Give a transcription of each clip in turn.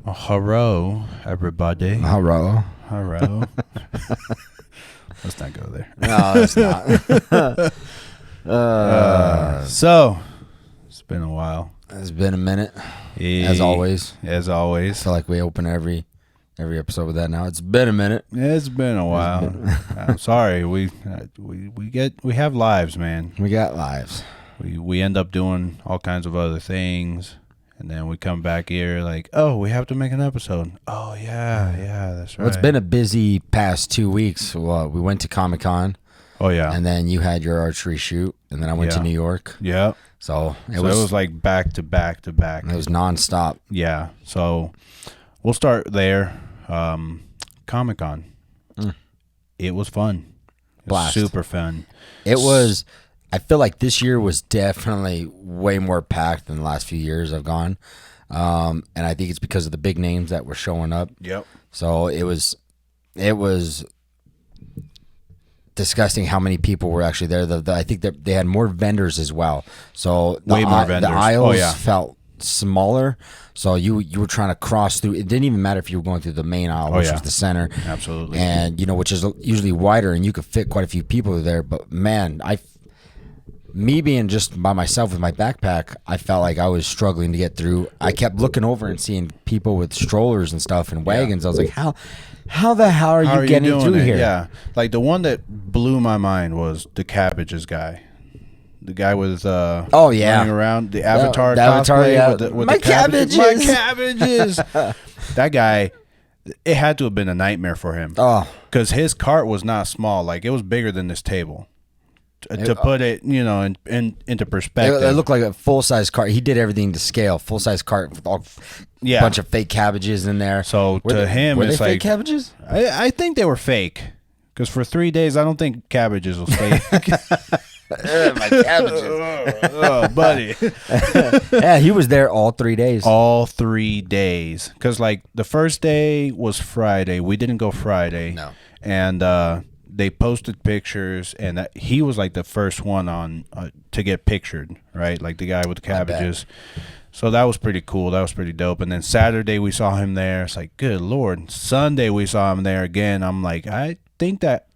Hello, everybody. Hello. Hello. Let's not go there. No, it's not. So, it's been a while. It's been a minute, as always. As I always. feel like we open every episode with that now. It's been a minute. It's been a while. I'm sorry. We have lives, man. We got lives. We end up doing all kinds of other things. And then we come back here like, oh, we have to make an episode. Oh, yeah, that's right. Well, it's been a busy past 2 weeks. Well, we went to Comic-Con. Oh, yeah. And then you had your archery shoot. And then I went to New York. Yeah. So it was like back to back to back. It was nonstop. Yeah. So we'll start there. Comic-Con. It was fun. It was super fun. It was... I feel like this year was definitely way more packed than the last few years I've gone. And I think it's because of the big names that were showing up. Yep. So it was disgusting how many people were actually there. I think that they had more vendors as well. So way more vendors. The aisles felt smaller. So you were trying to cross through. It didn't even matter if you were going through the main aisle, which was the center. Absolutely. And, which is usually wider, and you could fit quite a few people there. But, man, me being just by myself with my backpack, I felt like I was struggling to get through. I kept looking over and seeing people with strollers and stuff and wagons. I was like, how the hell are you getting through here? Yeah. Like the one that blew my mind was the cabbages guy. The guy was running around the Avatar cosplay with my cabbages. My cabbages. That guy, it had to have been a nightmare for him. Oh. Because his cart was not small. Like it was bigger than this table. To put it, into perspective. It looked like a full-size cart. He did everything to scale. Full-size cart with a bunch of fake cabbages in there. So were it's they fake cabbages? I think they were fake. Because for 3 days, I don't think cabbages was fake. My cabbages. Oh, buddy. Yeah, he was there all 3 days. All 3 days. Because, the first day was Friday. We didn't go Friday. No. And, they posted pictures, and he was the first one on to get pictured, right? Like the guy with the cabbages. So that was pretty cool. That was pretty dope. And then Saturday we saw him there. It's like, good Lord. Sunday we saw him there again. I'm like, I think that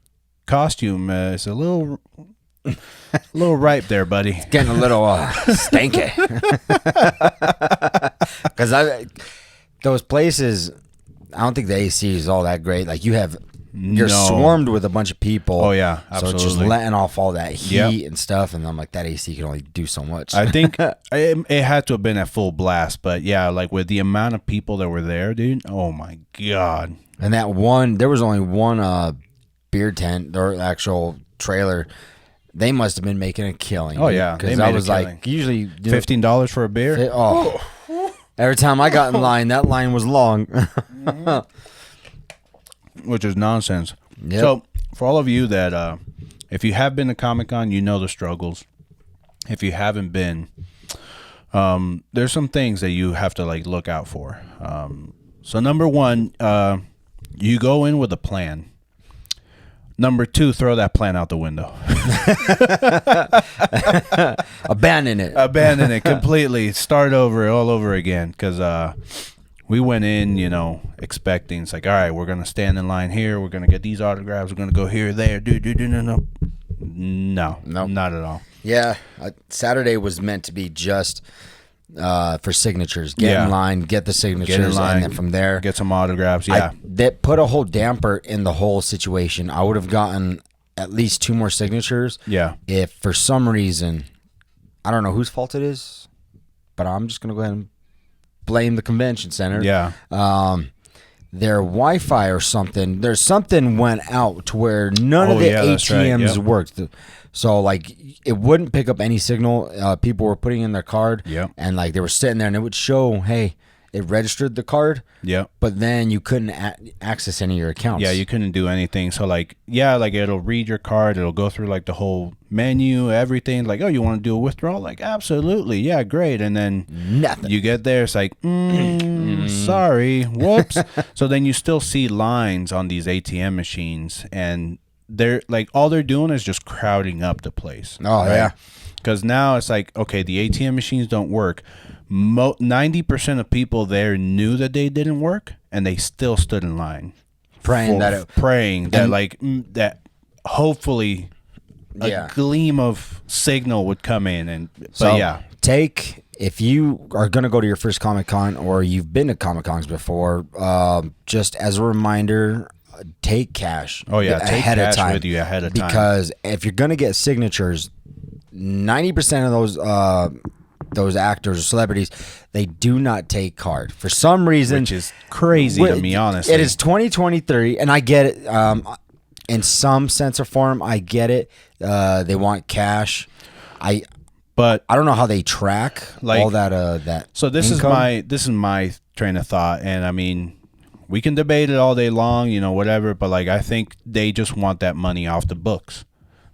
costume is a little ripe there, buddy. It's getting a little stanky. Because those places, I don't think the AC is all that great. Like you're swarmed with a bunch of people. Oh, yeah, absolutely. So it's just letting off all that heat and stuff. And I'm like, that AC can only do so much. I think it had to have been at full blast. But, yeah, with the amount of people that were there, dude, oh, my God. And there was only one beer tent, or actual trailer. They must have been making a killing. Oh, yeah. Because I was usually $15 for a beer? Every time I got in line, that line was long. Which is nonsense. Yep. So, for all of you that, if you have been to Comic-Con, you know the struggles. If you haven't been, there's some things that you have to look out for. So, number one, you go in with a plan. Number two, throw that plan out the window. Abandon it. Abandon it completely. Start over, all over again. Because we went in, expecting, it's like, all right, we're going to stand in line here. We're going to get these autographs. We're going to go here, there. No, not at all. Yeah. Saturday was meant to be just for signatures. Get in line, get the signatures, get in line, and then from there, get some autographs. Yeah. That put a whole damper in the whole situation. I would have gotten at least 2 more signatures. Yeah. If for some reason, I don't know whose fault it is, but I'm just going to go ahead and blame the convention center. Yeah. Their Wi-Fi or something. There's something went out to where none of the ATMs worked. So it wouldn't pick up any signal. People were putting in their card. Yep. And they were sitting there and it would show, hey, it registered the card. Yep. But then you couldn't access any of your accounts. Yeah, you couldn't do anything. So it'll read your card. It'll go through the whole menu, everything. Oh, you want to do a withdrawal? Absolutely. Yeah, great. And then nothing. You get there. It's sorry. Whoops. So then you still see lines on these ATM machines, and they're all they're doing is just crowding up the place. Oh, right? Yeah. Because now it's okay, the ATM machines don't work, 90% of people there knew that they didn't work, and they still stood in line, praying that that hopefully Yeah. a gleam of signal would come in. And So yeah, if you are going to go to your first Comic Con or you've been to Comic Cons before, just as a reminder, take cash. Oh yeah, take ahead cash of time with you ahead of time. because if you're going to get signatures, 90% of those actors or celebrities, they do not take card for some reason, which is crazy to me, honestly. It is 2023, and I get it. In some sense or form, I get it. They want cash. But I don't know how they track Like- all that. so this income. is my train of thought, and I mean, we can debate it all day long, whatever. But like, I think they just want that money off the books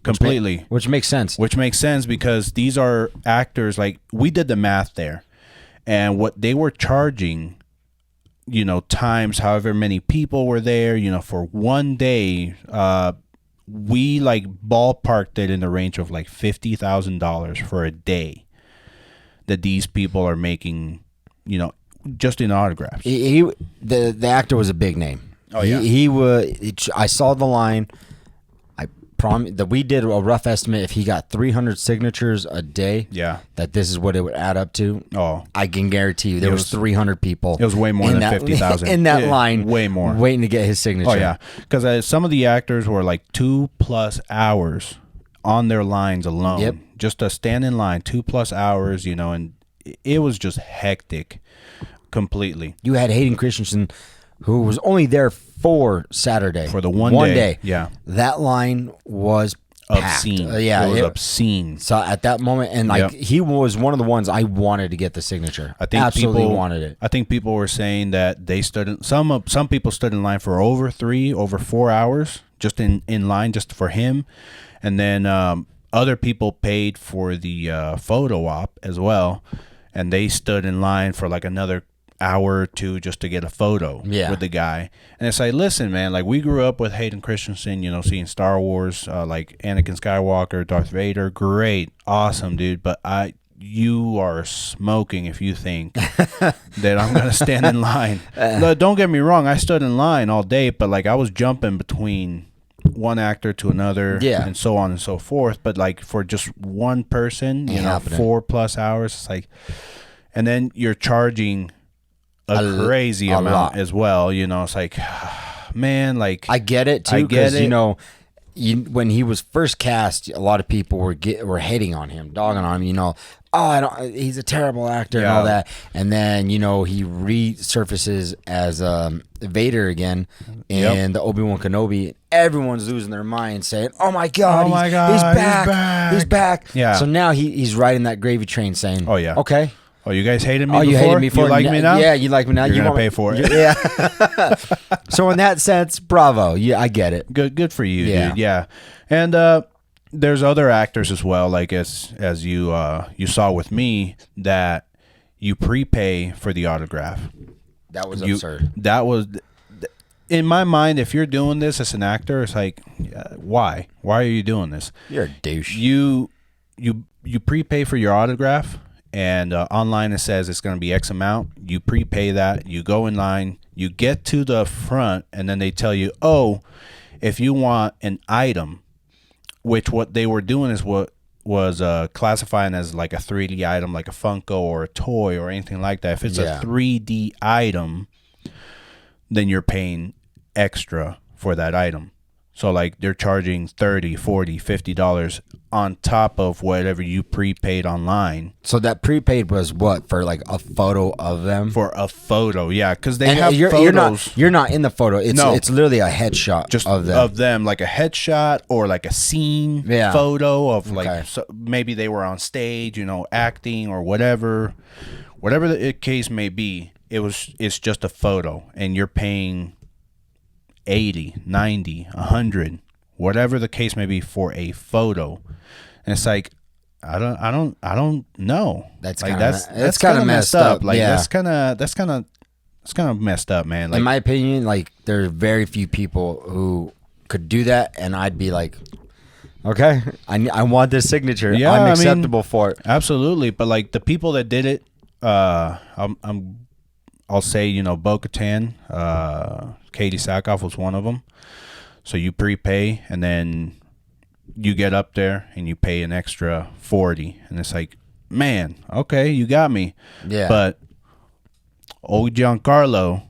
completely. Which makes sense. Which makes sense because these are actors. Like, we did the math there, and what they were charging, times however many people were there, for one day, we like ballparked it in the range of like $50,000 for a day that these people are making, just in autographs. The actor was a big name. Oh, yeah. He was. I saw the line. I promise that we did a rough estimate. If he got 300 signatures a day, Yeah. that this is what it would add up to. Oh, I can guarantee you there was 300 people. it was way more in than that- 50,000 in that Yeah, line, way more. waiting to get his signature. Oh yeah, because some of the actors were like 2+ hours on their lines alone. Yep. Just to stand in line 2+ hours, and it was just hectic, completely. You had Hayden Christensen, who was only there for Saturday For the one day. Yeah. That line was packed. Obscene. Yeah, it was obscene. So at that moment, and like Yep. he was one of the ones I wanted to get the signature. I think absolutely people wanted it. I think people were saying that they stood in, some people stood in line for over 4 hours just in line just for him, and then other people paid for the photo op as well, and they stood in line for like another hour or two just to get a photo with the guy. And it's like, listen, man, like we grew up with Hayden Christensen, seeing Star Wars, like Anakin Skywalker, Darth Vader, great, awesome, dude. But you are smoking if you think that I'm gonna stand in line. Look, don't get me wrong, I stood in line all day, but like I was jumping between one actor to another, and so on and so forth. But like for just one person, 4+ hours, it's like, and then you're charging a crazy amount lot. as well. It's like, man, like I get it too, because when he was first cast, a lot of people were hating on him, dogging on him. He's a terrible actor and all that. And then he resurfaces as Vader again in the Obi-Wan Kenobi. Everyone's losing their mind, saying, "Oh my God, he's back!" Yeah. So now he's riding that gravy train, saying, Oh, yeah. okay." Oh, you guys hated me Oh, before? you hated me before. You like me now? Yeah, you like me now. You're you going to want pay for it. Yeah. So in that sense, bravo. Yeah, I get it. Good for you, Yeah. dude. Yeah. And there's other actors as well, like as you saw with me, that you prepay for the autograph. That was absurd. That was, in my mind, if you're doing this as an actor, it's like, why? Why are you doing this? You're a douche. You prepay for your autograph, and online it says it's going to be X amount. You prepay that. You go in line. You get to the front, and then they tell you, oh, if you want an item, which what they were doing is what was classifying as like a 3D item, like a Funko or a toy or anything like that. If it's a 3D item, then you're paying extra for that item. So like they're charging $30, $40, $50 on top of whatever you prepaid online. So that prepaid was what, for like a photo of them? For a photo, yeah, because they And have photos. You're not in the photo. It's literally a headshot Just of them. like a headshot or like a scene photo of like so maybe they were on stage, acting or whatever the case may be. It's just a photo, and you're paying 80, 90, 100, whatever the case may be for a photo. And it's like, I don't know. That's like that's kind of messed up. Like that's kind of messed up, man. Like, in my opinion, like there are very few people who could do that, and I'd be like, okay, I want this signature. Yeah, I'm acceptable for it. Absolutely. But like the people that did it I'll say, you know, Bo-Katan, Katie Sackhoff was one of them. So you prepay, and then you get up there and you pay an extra $40, and it's like, man, okay, you got me. Yeah. But old Giancarlo,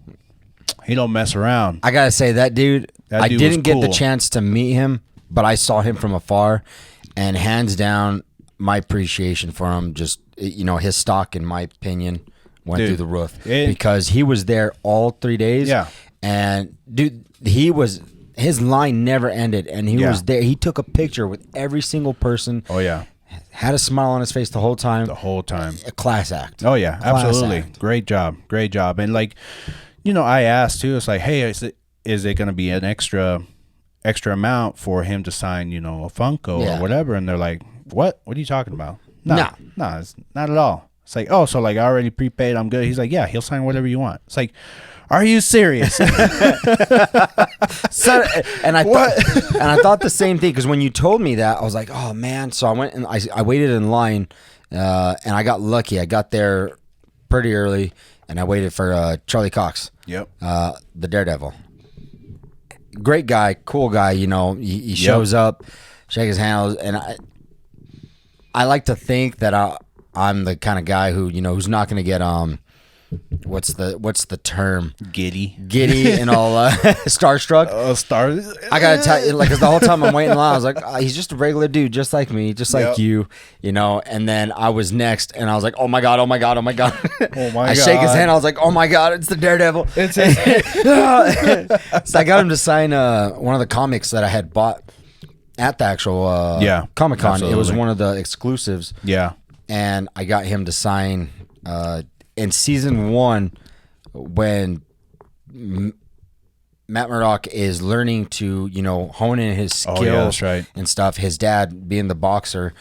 he don't mess around. I gotta say that dude. I dude didn't was get the cool. chance to meet him, but I saw him from afar, and hands down, my appreciation for him, just, you know, his stock, in my opinion, went Dude, through the roof because he was there all 3 days. Yeah. And dude, his line never ended, and he was there. He took a picture with every single person. Oh yeah, Had a smile on his face the whole time. the whole time. A class act. Oh yeah, Class absolutely. act. Great job. And like, you know, I asked too. It's like, hey, is it going to be an extra amount for him to sign, you know, a Funko or whatever? And they're like, what? What are you talking about? No, it's not at all. It's like, oh, so like I already prepaid, I'm good. He's like, yeah, he'll sign whatever you want. It's like, are you serious? And I thought the same thing, because when you told me that, I was like, oh man. So I went and I waited in line, and I got lucky. I got there pretty early, and I waited for Charlie Cox. Yep. The Daredevil. Great guy, cool guy. You know, he shows up, shake his hand, and I like to think that I'm the kind of guy who, you know, who's not going to get what's the term, Giddy and all starstruck. I gotta tell you, like, 'cause the whole time I'm waiting in line, I was like, he's just a regular dude, just like me, just like you know. And then I was next, and I was like, oh my god. I shake his hand, I was like, oh my god, it's the Daredevil. It's So I got him to sign one of the comics that I had bought at the actual Comic-Con. Absolutely. It was one of the exclusives. Yeah. And I got him to sign in season 1 when Matt Murdock is learning to, you know, hone in his skills that's right. and stuff. His dad, being the boxer,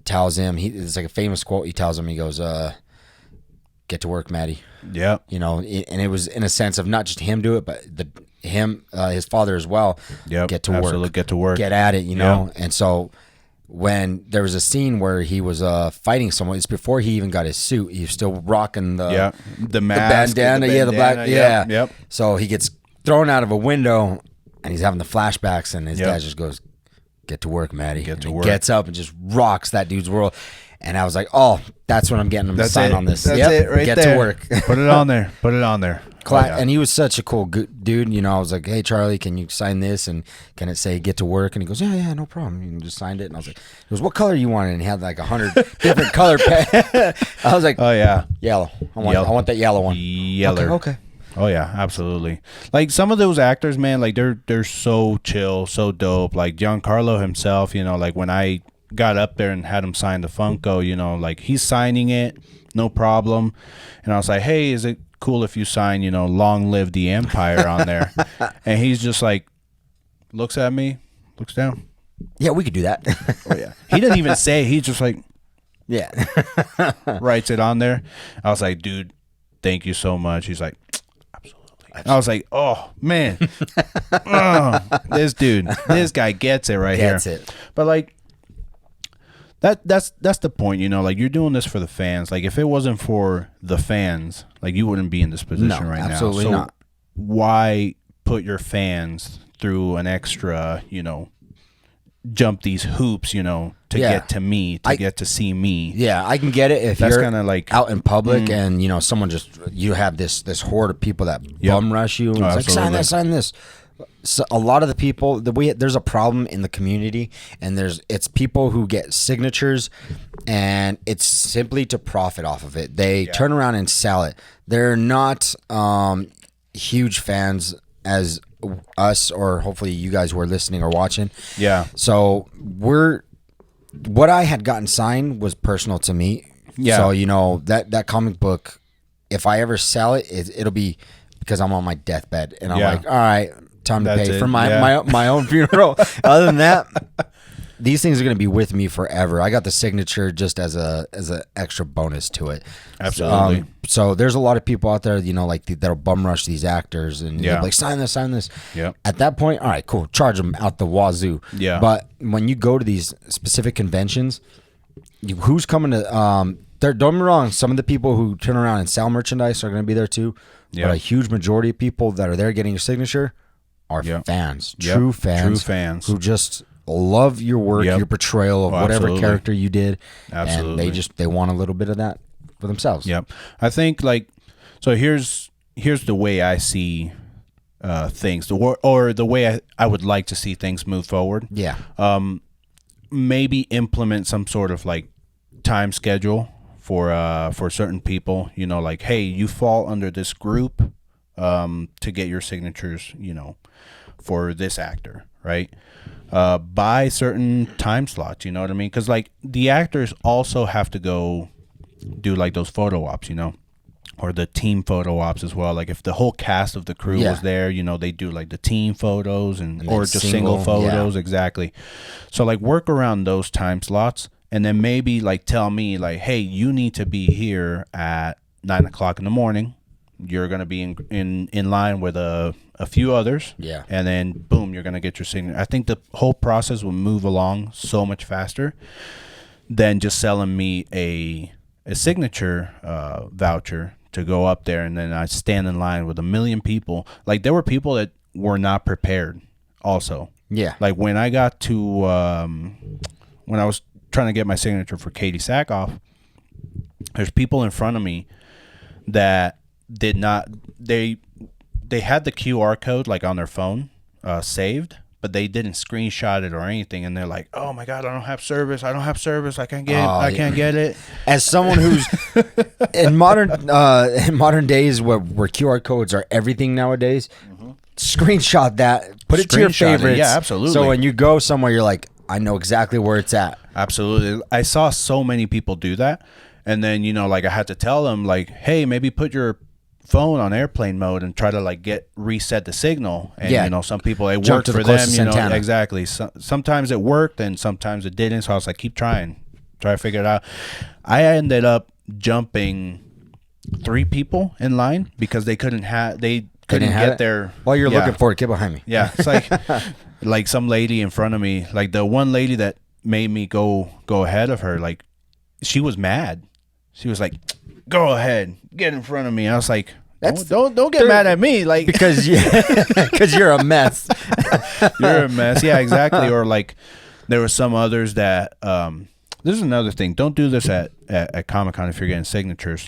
tells him, it's like a famous quote. He tells him, he goes, get to work, Matty. Yeah. You know, and it was in a sense of not just him do it, but his father as well. Yep. Get to Absolutely. work. Get to work. Get at it, you know. And so when there was a scene where he was fighting someone, it's before he even got his suit. He was still rocking the mask, the bandana, the black, Yep. So he gets thrown out of a window, and he's having the flashbacks, and his dad just goes, "Get to work, Matty." Get to and work. He gets up and just rocks that dude's world. And I was like, "Oh, that's what I'm getting him to sign on this." That's it right Get there. to work. Put it on there. And he was such a cool dude. You know, I was like, "Hey, Charlie, can you sign this? And can it say get to work?" And he goes, "Yeah, no problem." And just signed it. And I was like, "He goes, what color you want?" And he had like 100 different color I was like, Oh yeah. yellow. I want that yellow one. Yeller. Okay. Oh yeah, absolutely. Like some of those actors, man, like they're so chill, so dope. Like Giancarlo himself, you know, like when I got up there and had him sign the Funko, you know, like he's signing it, no problem. And I was like, hey, is it cool if you sign, you know, long live the Empire on there? And he's just like, looks at me, looks down. Yeah, we could do that. Oh yeah. He didn't even say, he's just like, yeah. writes it on there. I was like, dude, thank you so much. He's like, absolutely. I was like, oh man, this guy gets it right here. Gets it. But like, that's the point, you know, like you're doing this for the fans. Like if it wasn't for the fans, like you wouldn't be in this position right now. Absolutely not. Why put your fans through an extra, you know, jump these hoops, you know, to get to me, get to see me. Yeah, I can get it if That's you're kinda like out in public and, you know, someone you have this horde of people that bum rush you and it's like, sign this. So a lot of the people there's a problem in the community, and it's people who get signatures, and it's simply to profit off of it. They turn around and sell it. They're not huge fans as us, or hopefully you guys who are listening or watching. Yeah. So what I had gotten signed was personal to me. Yeah. So, you know, that comic book, if I ever sell it, it'll be because I'm on my deathbed, and I'm like, all right, time to pay for my own funeral. Other than that, these things are going to be with me forever. I got the signature just as a extra bonus to it. Absolutely. So there's a lot of people out there, you know, like that'll bum rush these actors and they'll be like, sign this. Yeah. At that point, all right, cool. Charge them out the wazoo. Yeah. But when you go to these specific conventions, who's coming to don't get me wrong. Some of the people who turn around and sell merchandise are going to be there too. Yep. But a huge majority of people that are there getting your signature are fans, true fans who just love your work, your portrayal of whatever character you did. Absolutely. And they want a little bit of that for themselves. Yep. I think like, so here's the way I see things, or the way I would like to see things move forward. Yeah. Maybe implement some sort of like time schedule for certain people, you know, like, hey, you fall under this group to get your signatures, you know, for this actor, right? By certain time slots, you know what I mean? Because like the actors also have to go do like those photo ops, you know, or the team photo ops as well. Like if the whole cast of the crew was there, you know, they do like the team photos and or just single photos. Exactly. So like work around those time slots, and then maybe like tell me like, hey, you need to be here at 9 o'clock in the morning. You're going to be in line with a few others. Yeah. And then boom, you're going to get your signature. I think the whole process will move along so much faster than just selling me a signature voucher to go up there, and then I stand in line with a million people. Like there were people that were not prepared also. Yeah. Like when I got to when I was trying to get my signature for Katie Sackhoff, there's people in front of me that did not, they had the QR code like on their phone saved, but they didn't screenshot it or anything, and they're like, "Oh my God, I don't have service. I can't get it. I can't get it." As someone who's in modern days where QR codes are everything nowadays, screenshot that, put it to your favorites. Yeah, absolutely. So when you go somewhere, you're like, I know exactly where it's at. Absolutely. I saw so many people do that, and then you know, like I had to tell them, like, "Hey, maybe put your phone on airplane mode and try to like reset the signal." And you know, some people, it worked for them, you know. Antenna. Exactly. Sometimes it worked and sometimes it didn't, so I was like, keep try to figure it out. I ended up jumping 3 people in line because they couldn't get their, while you're looking for it, get behind me. Yeah, it's like like some lady in front of me, like the one lady that made me go ahead of her, like she was mad. She was like, "Go ahead, get in front of me." I was like, don't get mad at me, like because you're a mess. You're a mess. Yeah, exactly. Or like there were some others that this is another thing. Don't do this at Comic-Con if you're getting signatures.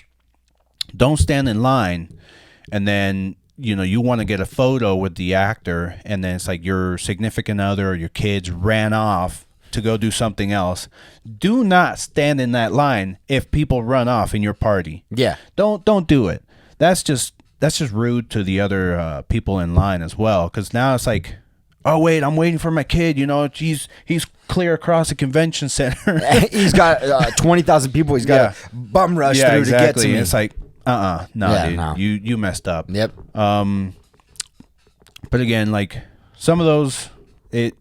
Don't stand in line and then you know you want to get a photo with the actor, and then it's like your significant other or your kids ran off to go do something else. Do not stand in that line if people run off in your party. Yeah. Don't do it. That's just rude to the other people in line as well, cuz now it's like, "Oh wait, I'm waiting for my kid, you know, he's clear across the convention center." He's got 20,000 people he's got to bum rush through exactly. to get to me. It's like, no, dude. No. You messed up. Yep. But again, like some of those,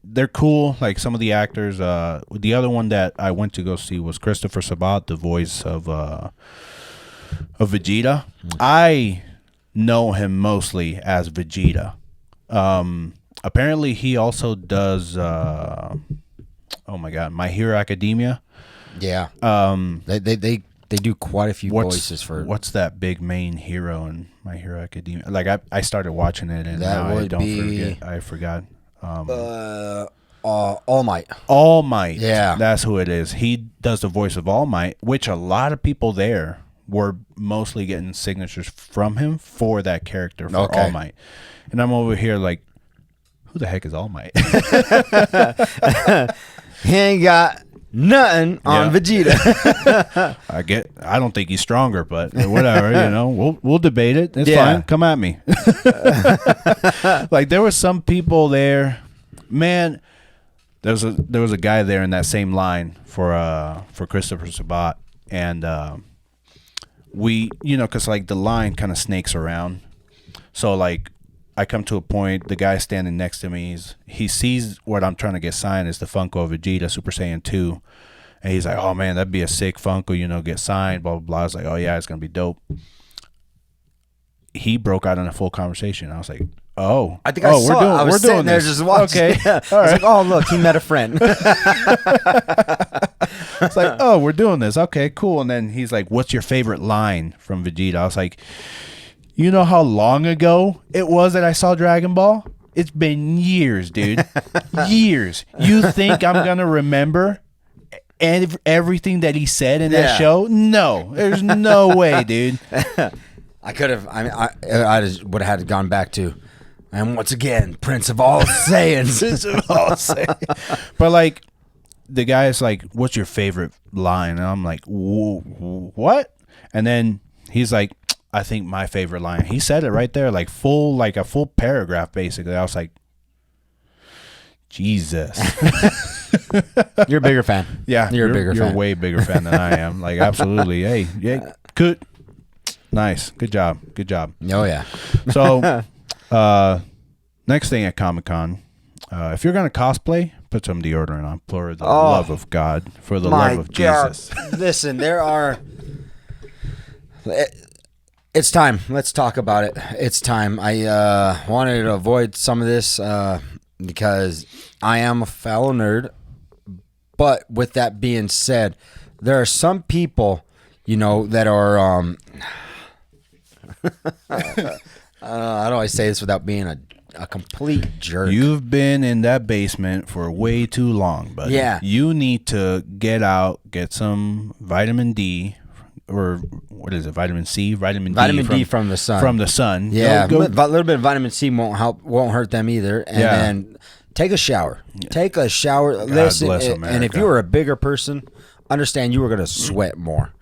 they're cool. Like some of the actors. The other one that I went to go see was Christopher Sabat, the voice of Vegeta. I know him mostly as Vegeta. Apparently, he also does. Oh my God, My Hero Academia. Yeah. They do quite a few voices for. What's that big main hero in My Hero Academia? Like I started watching it and now I don't forget. I forgot. All Might. All Might. Yeah. That's who it is. He does the voice of All Might, which a lot of people there were mostly getting signatures from him for that character, for All Might. And I'm over here like, who the heck is All Might? He ain't got nothing on Vegeta. I don't think he's stronger, but whatever, you know, we'll debate it. It's fine. Come at me. Like there were some people there, man. There was a guy there in that same line for Christopher Sabat, and we, you know, because like the line kind of snakes around, so like I come to a point, the guy standing next to me, he sees what I'm trying to get signed is the Funko of Vegeta Super Saiyan 2. And he's like, "Oh man, that'd be a sick Funko, you know, get signed, blah, blah, blah." I was like, "Oh yeah, it's going to be dope." He broke out in a full conversation. I was like, "Oh, I think I was sitting there just watching. Okay. Yeah. I was like, "Oh, look, he met a friend." It's like, oh, we're doing this. Okay, cool. And then he's like, what's your favorite line from Vegeta? I was like, you know how long ago it was that I saw Dragon Ball? It's been years, dude. Years. You think I'm going to remember everything that he said in that show? No. There's no way, dude. I could have. I just would have had gone back to, and once again, Prince of all Saiyans. Prince of all Saiyans. But like, the guy is like, "What's your favorite line?" And I'm like, "What?" And then he's like, "I think my favorite line." He said it right there, like a full paragraph, basically. I was like, Jesus. You're a bigger fan. Yeah, you're a bigger fan. You're a way bigger fan than I am. Like, absolutely. Hey, yeah, good. Nice. Good job. Good job. Oh, yeah. So, next thing at Comic-Con, if you're going to cosplay, put some deodorant on for the love of God, for the love of Jesus. Listen, there are... It's time. Let's talk about it. It's time. I wanted to avoid some of this because I am a fellow nerd. But with that being said, there are some people, that are... how do I say this without being a complete jerk? You've been in that basement for way too long, buddy. Yeah. You need to get out, get some vitamin D, or what is it? Vitamin C, vitamin D from the sun. From the sun. Yeah, a little bit of vitamin C won't hurt them either. And then take a shower. Take a shower. God Listen, bless America. And if you were a bigger person, understand you were going to sweat more.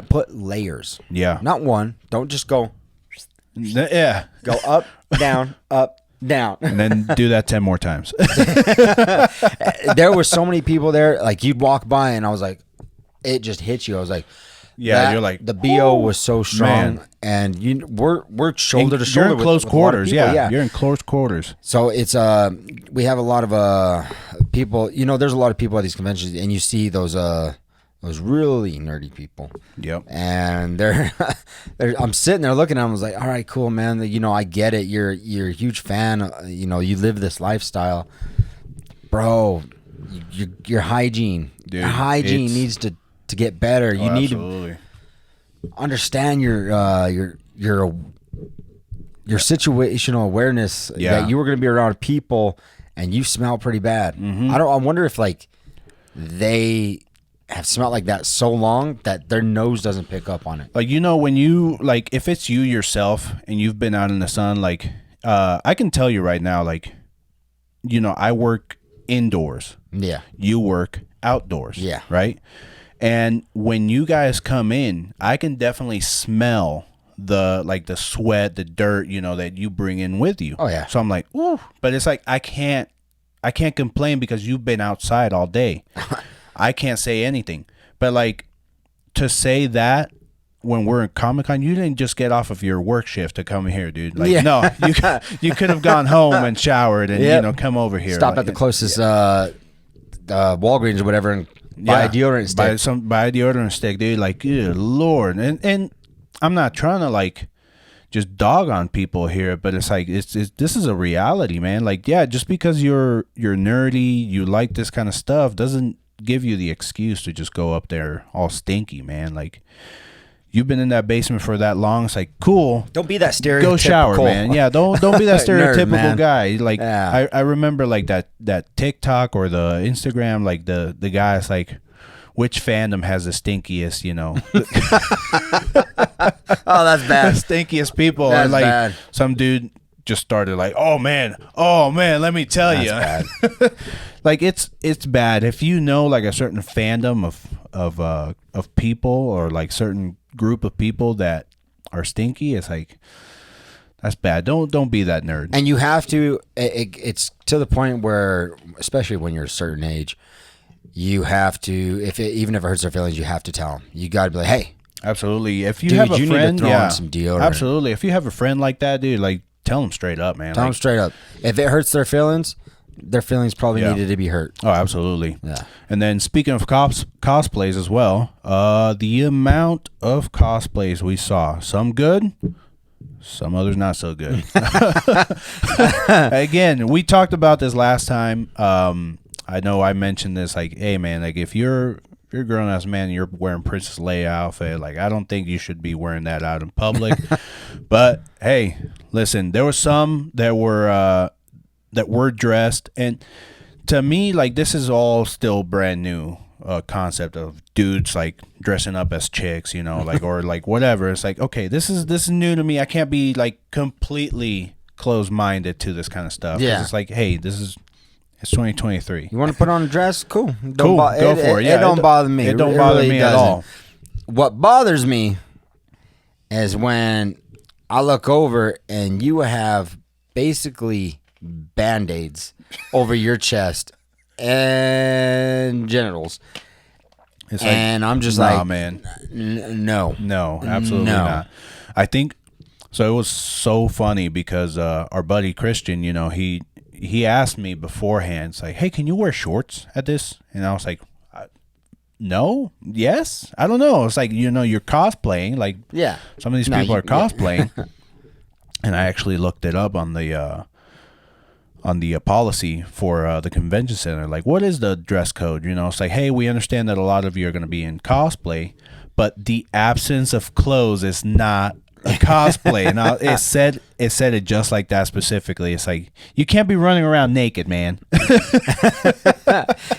Put layers. Yeah. Not one. Don't just go. Yeah. Go up, down, up, down. And then do that 10 more times. There were so many people there. Like, you'd walk by and I was like, it just hit you. I was like, yeah, you're like, the BO was so strong, man. And we're shoulder to shoulder. You're in close quarters. Yeah, you're in close quarters. So it's we have a lot of people. There's a lot of people at these conventions, and you see those really nerdy people. Yep. And they're I'm sitting there looking at them. I was like, all right, cool, man. I get it. You're a huge fan. You live this lifestyle, bro. Your hygiene, dude, needs to get better. You need to understand your situational awareness that you were going to be around people and you smell pretty bad. Mm-hmm. I wonder if like they have smelled like that so long that their nose doesn't pick up on it. Like, when you like, if it's you yourself and you've been out in the sun, like, I can tell you right now, like, I work indoors. Yeah. You work outdoors. Yeah. Right. And when you guys come in, I can definitely smell the sweat, the dirt, that you bring in with you. Oh yeah. So I'm like, ooh, but it's like, I can't complain because you've been outside all day. I can't say anything. But like, to say that when we're in Comic-Con, you didn't just get off of your work shift to come here, dude. Like, no, you could have gone home and showered and, come over here. Stop at the closest Walgreens or whatever and buy a deodorant stick. Buy a deodorant stick, dude. Like, good Lord. And I'm not trying to like just dog on people here, but it's like this is a reality, man. Like, yeah, just because you're nerdy, you like this kind of stuff, doesn't give you the excuse to just go up there all stinky, man. Like, you've been in that basement for that long. It's like, cool. Don't be that stereotypical. Go shower, man. Yeah, don't be that stereotypical nerd, guy. Like, I remember like that TikTok or the Instagram, like the guy's like, which fandom has the stinkiest, Oh, that's bad. The stinkiest people. That's and like bad. Some dude just started like, oh man, let me tell you. Bad. Like, it's bad. If like a certain fandom of people or like certain group of people that are stinky, it's like, that's bad. Don't be that nerd. And you have to. It's to the point where, especially when you're a certain age, you have to. Even if it hurts their feelings, you have to tell them. You got to be like, hey, absolutely. If you dude, have a you friend, need to throw on some deodorant. Absolutely. If you have a friend like that, dude, like, tell them straight up, man. Tell them straight up. If it hurts their feelings probably needed to be hurt. Oh, absolutely. Yeah. And then speaking of cosplays as well, the amount of cosplays we saw, some good, some others not so good. Again, we talked about this last time. I know I mentioned this, like, hey man, like if you're a grown ass man and you're wearing Princess Leia outfit, like I don't think you should be wearing that out in public. But hey, listen, there were some that were dressed, and to me, like this is all still brand new. Concept of dudes like dressing up as chicks, you know, like or like whatever. It's like, okay, this is new to me. I can't be like completely closed-minded to this kind of stuff. 'Cause it's like, hey, it's 2023. You want to put on a dress? Cool. Cool. Go for it. Yeah, it don't bother me. It don't bother me at all. What bothers me is when I look over and you have basically Band-Aids over your chest and genitals. It's and I'm just nah, like, man, no, absolutely No. not. I think so. It was so funny because our buddy Christian, you know, he asked me beforehand, it's like, hey, can you wear shorts at this? And I was like, no, yes, I don't know. It's like, you know, you're cosplaying. Like, yeah, some of these people are cosplaying. And I actually looked it up on the policy for the convention center. Like, what is the dress code? You know, it's like, hey, we understand that a lot of you are going to be in cosplay, but the absence of clothes is not a cosplay. Now, it said it just like that specifically. It's like, you can't be running around naked, man.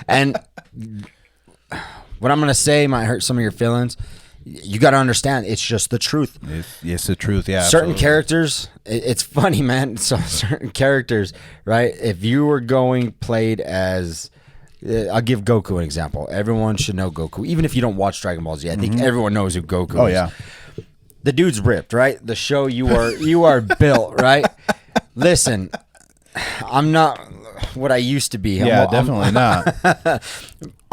And what I'm going to say might hurt some of your feelings. You got to understand, it's just the truth. It's the truth, yeah. Certain absolutely. characters, it's funny, man. So certain characters, right? If you were played as, I'll give Goku an example. Everyone should know Goku, even if you don't watch Dragon Ball Z. I think everyone knows who Goku is. Oh yeah, the dude's ripped, right? The show you are built, right? Listen, I'm not what I used to be. Yeah, definitely not.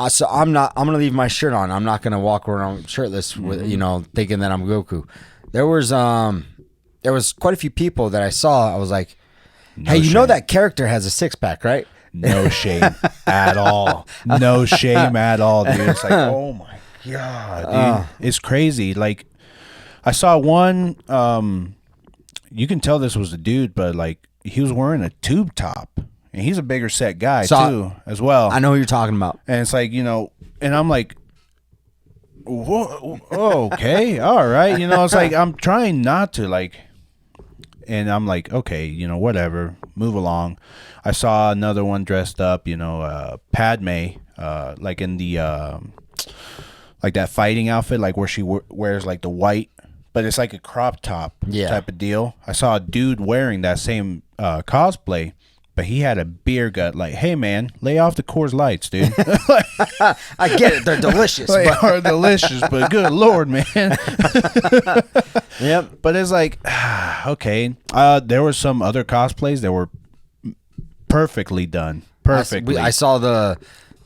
So I'm gonna leave my shirt on. I'm not gonna walk around shirtless with thinking that I'm Goku. There was quite a few people that I saw. I was like, hey, you know that character has a 6-pack, right? No shame at all. No shame at all, dude. It's like, oh my god, dude. It's crazy. Like, I saw one, you can tell this was a dude, but like he was wearing a tube top. And he's a bigger set guy too, as well. I know who you're talking about. And it's like, you know, and I'm like, whoa, okay, all right. You know, it's like I'm trying not to like, and I'm like, okay, you know, whatever, move along. I saw another one dressed up, you know, Padme, like in the, like that fighting outfit, like where she wears like the white, but it's like a crop top type of deal. I saw a dude wearing that same cosplay. But he had a beer gut. Like, hey man, lay off the Coors Lights, dude. I get it; they're delicious. They are delicious, but good lord, man. Yep. But it's like, okay. There were some other cosplays that were perfectly done. Perfectly. I saw the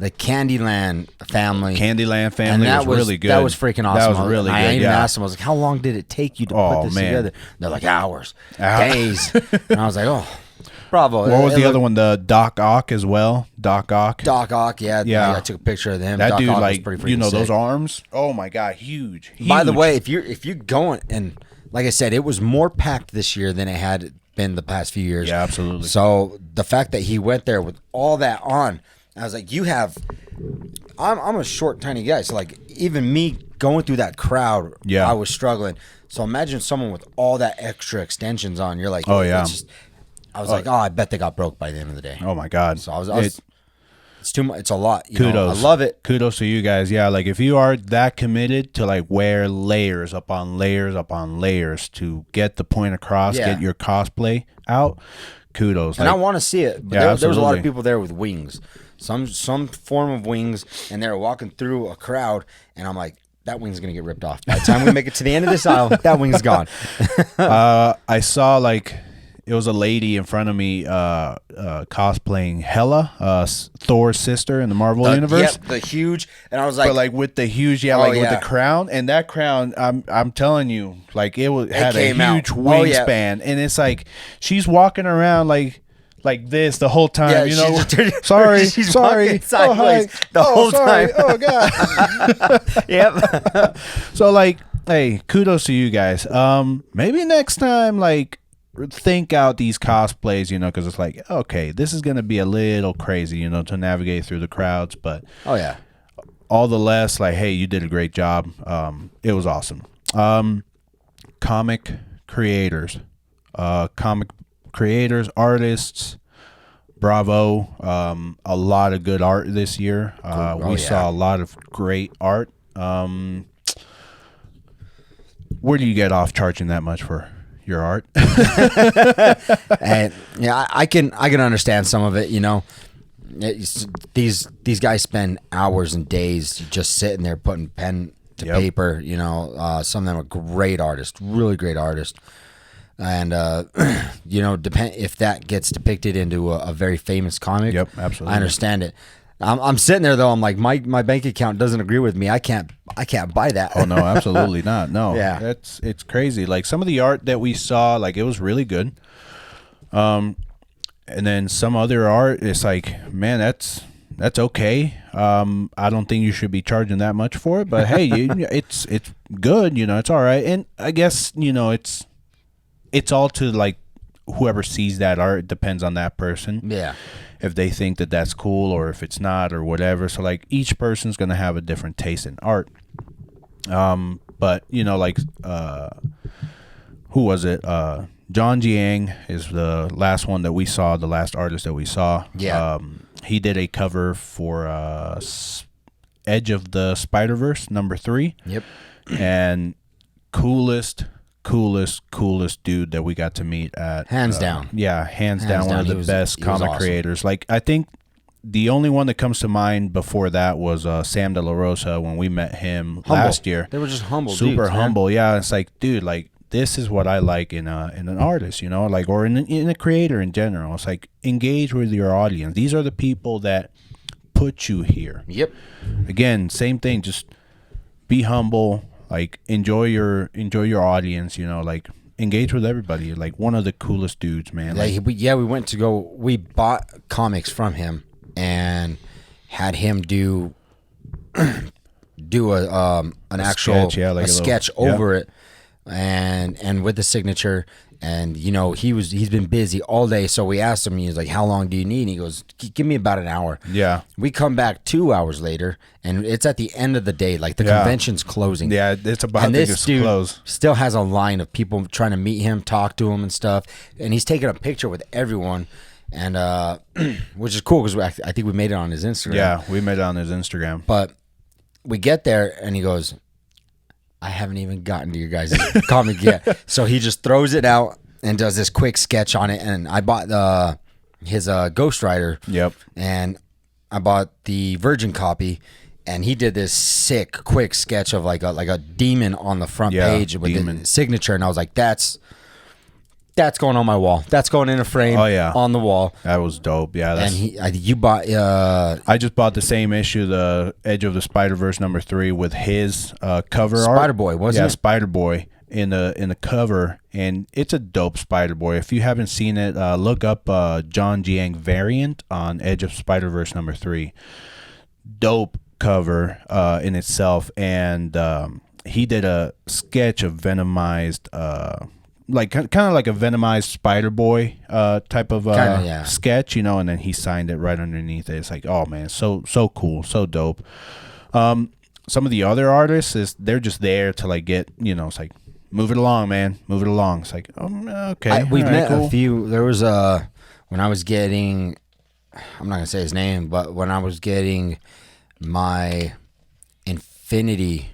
Candyland family. Candyland family was really good. That was freaking awesome. That was really good. I even yeah. asked them. I was like, "How long did it take you to put this together?" They're like, "Hours, days." And I was like, "Oh." Bravo. What was the other one? The Doc Ock as well. Doc Ock. Doc Ock, yeah. I took a picture of him. That Doc dude, Ock like, was pretty you know, sick. those arms. Oh my god, huge. By the way, if you're going, and like I said, it was more packed this year than it had been the past few years. Yeah, absolutely. So the fact that he went there with all that on, I was like, I'm a short, tiny guy, so like even me going through that crowd, I was struggling. So imagine someone with all that extra extensions on. You're like, oh yeah. I was like, I bet they got broke by the end of the day. Oh my god! So it's too much. It's a lot. Kudos. I love it. Kudos to you guys. Yeah, like if you are that committed to like wear layers upon layers upon layers to get the point across, get your cosplay out. Kudos. And I want to see it. But yeah, there was a lot of people there with wings, some form of wings, and they were walking through a crowd, and I'm like, that wing's gonna get ripped off. By the time we make it to the end of this aisle, that wing's gone. I saw like. It was a lady in front of me cosplaying Hela, Thor's sister in the Marvel universe. Yep, the huge, and I was like, but like with the huge, with the crown, and that crown, I'm telling you, like had a huge wingspan, and it's like she's walking around like this the whole time, you know. Sorry, sideways the whole time. Oh god. Yep. So like, hey, kudos to you guys. Maybe next time, like. think out these cosplays, you know, because it's like, okay, this is going to be a little crazy, you know, to navigate through the crowds. But Oh yeah. all the less, like, hey, you did a great job. It was awesome. Comic creators, artists. Bravo. A lot of good art this year. We saw a lot of great art. Where do you get off charging that much for your art? And yeah, I can understand some of it. You know, these guys spend hours and days just sitting there putting pen to paper. You know, some of them are great artists, really great artists. And you know, depend if that gets depicted into a very famous comic. Yep, absolutely. I understand it. I'm sitting there though. I'm like, my bank account doesn't agree with me. I can't buy that. Oh no, absolutely not. No, Yeah. it's crazy. Like some of the art that we saw, like it was really good. And then some other art, it's like, man, that's okay. I don't think you should be charging that much for it. But hey, it's good. You know, it's all right. And I guess, you know, it's all to like whoever sees that art. It depends on that person. Yeah. If they think that that's cool or if it's not or whatever. So like each person's going to have a different taste in art. But you know, like, who was it? John Jiang is the last one that we saw, the last artist that we saw. Yeah. He did a cover for, Edge of the Spider-Verse #3. Yep. And coolest dude that we got to meet at Hands down. Yeah, hands down, one of the best he was comic awesome. creators. Like I think the only one that comes to mind before that was Sam De La Rosa when we met him last year. They were just humble, super dudes, man. humble. Yeah, it's like, dude, like this is what I like in an artist, you know, like, or in a creator in general. It's like, engage with your audience. These are the people that put you here. Yep. Again, same thing. Just be humble. Like enjoy your audience, you know, like engage with everybody. Like one of the coolest dudes, man. Like, we bought comics from him and had him do an actual sketch, yeah, like a sketch little, over it and with the signature. And you know, he's been busy all day, so we asked him, he's like, how long do you need? And he goes, give me about an hour. Yeah. We come back 2 hours later and it's at the end of the day, like the convention's closing. Yeah, it's about and to this just dude close. still has a line of people trying to meet him, talk to him and stuff, and he's taking a picture with everyone, and which is cool because I think we made it on his Instagram. Yeah, we made it on his Instagram. But we get there and he goes, I haven't even gotten to your guys' comic yet. So he just throws it out and does this quick sketch on it. And I bought his Ghost Rider. Yep. And I bought the Virgin copy. And he did this sick, quick sketch of like a demon on the front page with the signature. And I was like, that's going on my wall. That's going in a frame. Oh, yeah. On the wall. That was dope. Yeah. And you bought. I just bought the same issue, the Edge of the Spider-Verse #3 with his cover art. Spider-Boy, wasn't it? Spider-Boy in the cover, and it's a dope Spider-Boy. If you haven't seen it, look up John Jiang variant on Edge of Spider-Verse #3. Dope cover in itself, and he did a sketch of venomized. Like kind of like a venomized Spider-Boy type of sketch, you know, and then he signed it right underneath it. It's like, oh man, so cool, so dope. Some of the other artists they're just there to like get, you know, it's like, move it along, man, move it along. It's like, okay, We've met cool. a few. There was when I was getting, I'm not gonna say his name, but when I was getting my Infinity,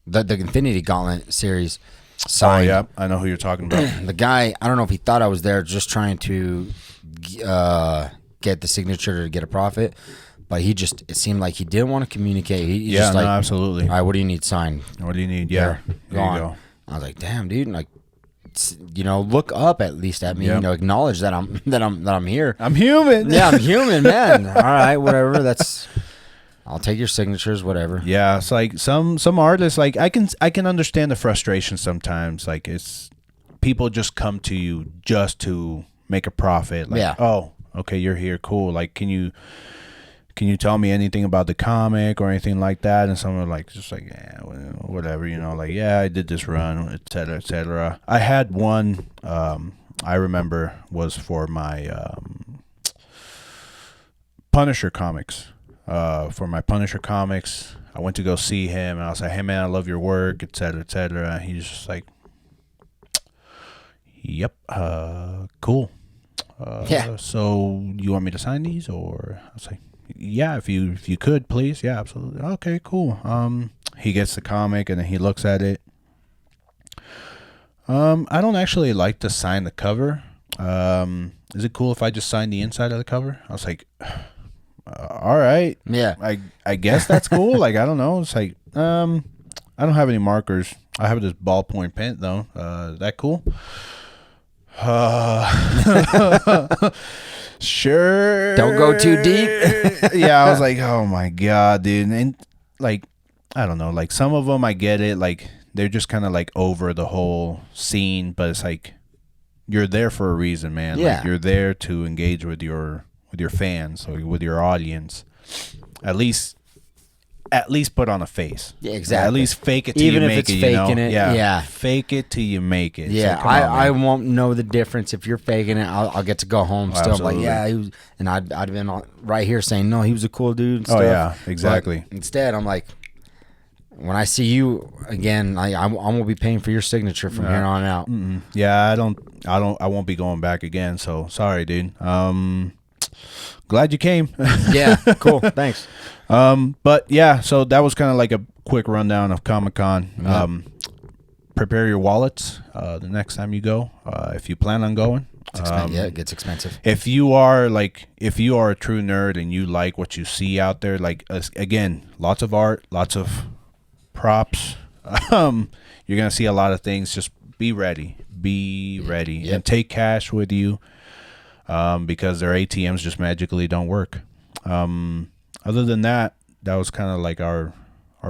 the Infinity Gauntlet series signed. Oh yeah, I know who you're talking about. The guy, I don't know if he thought I was there just trying to get the signature to get a profit, but it seemed like he didn't want to communicate. He just like, absolutely. All right, what do you need signed? What do you need? Yeah, there you go. I was like, damn, dude, like, you know, look up at least at me, you know, acknowledge that I'm here. I'm human. Yeah, I'm human, man. All right, whatever. I'll take your signatures, whatever. Yeah, it's like some artists, like I can understand the frustration sometimes. Like it's people just come to you just to make a profit. Like, oh, okay, you're here, cool. Like, can you tell me anything about the comic or anything like that? And someone like just like, yeah, whatever, you know, like, yeah, I did this run, et cetera, et cetera. I had one I remember was for my Punisher comics. For my Punisher comics, I went to go see him, and I was like, "Hey man, I love your work, etc., etc." And he's just like, "Yep, cool. Yeah. So you want me to sign these, or?" I was like, "Yeah, if you could, please. Yeah, absolutely. Okay, cool." He gets the comic and then he looks at it. I don't actually like to sign the cover. Is it cool if I just sign the inside of the cover? I was like, all right. Yeah. I guess that's cool. Like, I don't know. It's like, I don't have any markers. I have this ballpoint pen though. That cool? Sure. Don't go too deep. Yeah, I was like, oh my god, dude. And like, I don't know. Like some of them, I get it. Like they're just kind of like over the whole scene, but it's like you're there for a reason, man. Yeah. Like, you're there to engage with your fans or with your audience. At least put on a face. Yeah, exactly. At least fake it till Even you if make it's it. faking it, Yeah. yeah. Fake it till you make it. Yeah, So, come on, I man. won't know the difference if you're faking it. I'll get to go home still. I'm like, absolutely. yeah, he was, and I'd been right here saying, no, he was a cool dude. And stuff. Oh yeah, exactly. But instead, I'm like, when I see you again, I won't be paying for your signature from here on out. Yeah, I won't be going back again. So sorry, dude. Glad you came. Yeah, cool. Thanks. But yeah, so that was kind of like a quick rundown of Comic-Con. Prepare your wallets the next time you go, if you plan on going. Yeah, it gets expensive. If you are a true nerd and you like what you see out there, like again, lots of art, lots of props. You're gonna see a lot of things. Just be ready, Yep. and take cash with you, because their ATMs just magically don't work. Other than that, that was kind of like our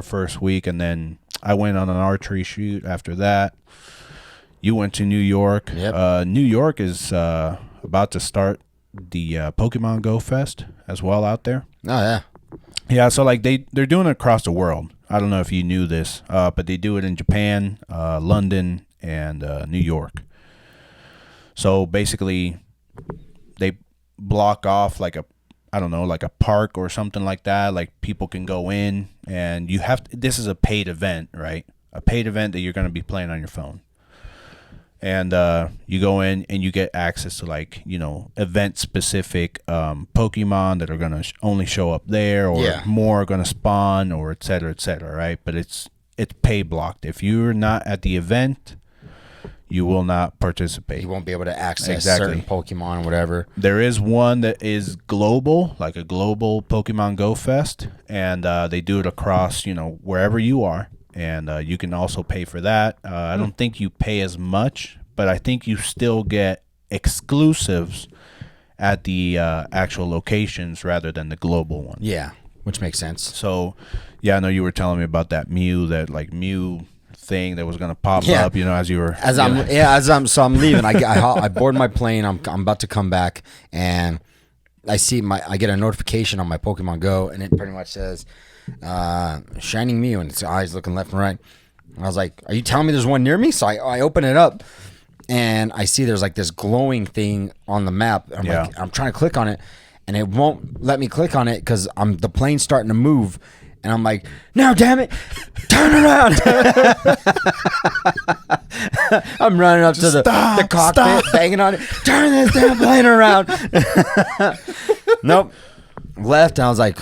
first week, and then I went on an archery shoot after that. You went to New York. Yep. New York is about to start the Pokemon Go Fest as well out there. Oh yeah. Yeah, so like they're doing it across the world. I don't know if you knew this, but they do it in Japan, London, and New York. So basically, they block off like a park or something like that. Like people can go in, and this is a paid event, right? A paid event that you're going to be playing on your phone. And you go in and you get access to event specific Pokemon that are going to only show up there, or more are going to spawn, or et cetera, right? But it's pay blocked. If you're not at the event, you will not participate. You won't be able to access certain Pokemon or whatever. There is one that is global, like a global Pokemon Go Fest, and they do it across, wherever you are. And you can also pay for that. I don't think you pay as much, but I think you still get exclusives at the actual locations rather than the global one. Yeah, which makes sense. So, yeah, I know you were telling me about that Mew thing that was going to pop up, as you were. I'm leaving. I board my plane. I'm about to come back, and I get a notification on my Pokemon Go, and it pretty much says, Shining Mew, and its eyes looking left and right. I was like, are you telling me there's one near me? So I open it up, and I see there's like this glowing thing on the map. I'm trying to click on it, and it won't let me click on it because the plane's starting to move. And I'm like, no, damn it, turn around. I'm running up to the cockpit, banging on it, turn this damn plane around. Nope. Left, and I was like,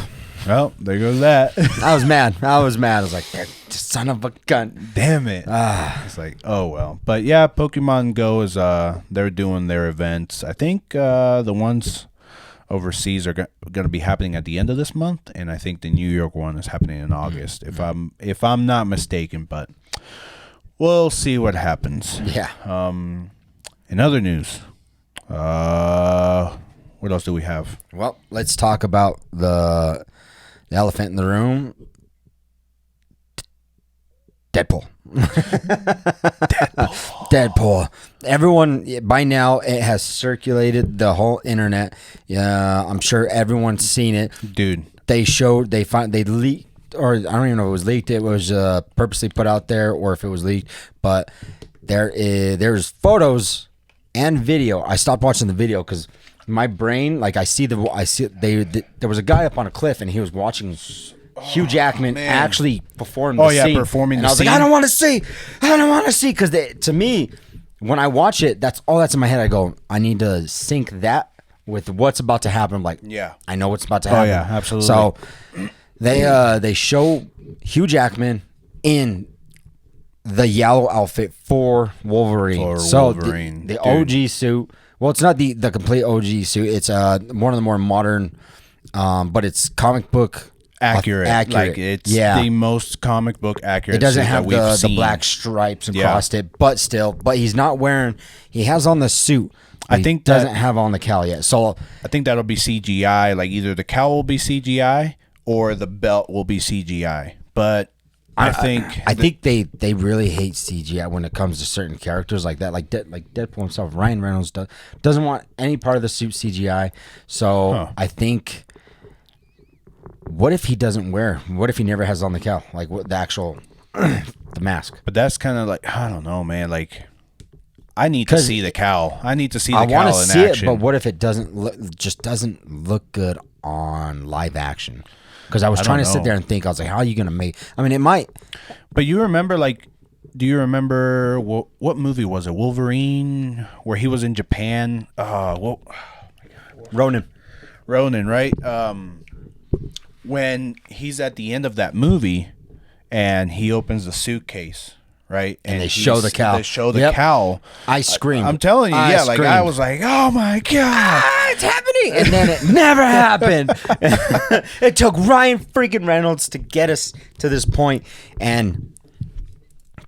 well, there goes that. I was mad. I was like, son of a gun. Damn it. It's like, oh, well. But yeah, Pokemon Go is, they're doing their events. I think the ones overseas are going to be happening at the end of this month, and I think the New York one is happening in August, if I'm not mistaken. But we'll see what happens. Yeah. In other news, what else do we have? Well, let's talk about the elephant in the room. Deadpool. Deadpool. Everyone, by now, it has circulated the whole internet. Yeah, I'm sure everyone's seen it. Dude. They leaked, or I don't even know if it was leaked. It was purposely put out there, or if it was leaked. But there's photos and video. I stopped watching the video because my brain, like there was a guy up on a cliff and he was watching Hugh Jackman actually perform the scene. Performing and the I was scene. like, I don't want to see because to me, when I watch it, that's all that's in my head. I go, I need to sync that with what's about to happen. I'm like, Yeah. I know what's about to happen. Oh yeah, absolutely. So they show Hugh Jackman in the yellow outfit for Wolverine. Wolverine, the OG suit. Well, it's not the complete OG suit. It's one of the more modern, but it's comic book accurate. Like it's the most comic book accurate. It doesn't suit have that the black stripes across it, but he's not wearing. He has on the suit. I think doesn't have on the cowl yet. So I think that'll be CGI. Like either the cowl will be CGI or the belt will be CGI. But I think they really hate CGI when it comes to certain characters like that. Like Deadpool himself, Ryan Reynolds doesn't want any part of the suit CGI. So I think. What if he doesn't wear? What if he never has on the cowl? Like what the actual the mask? But that's kind of like I don't know, man. Like I need to see the cowl. I need to see the cowl in want to see action. it, but what if it doesn't look good on live action? Because I was trying to sit there and think. I was like, how are you gonna make? I mean, it might. But you remember, like, do you remember what movie was it? Wolverine, where he was in Japan. Ronin, right? When he's at the end of that movie, and he opens the suitcase, right? And they show the cowl. They show the cowl. I screamed. I'm telling you, I like I was like, oh my god, it's happening, and then it never happened. It took Ryan freaking Reynolds to get us to this point, and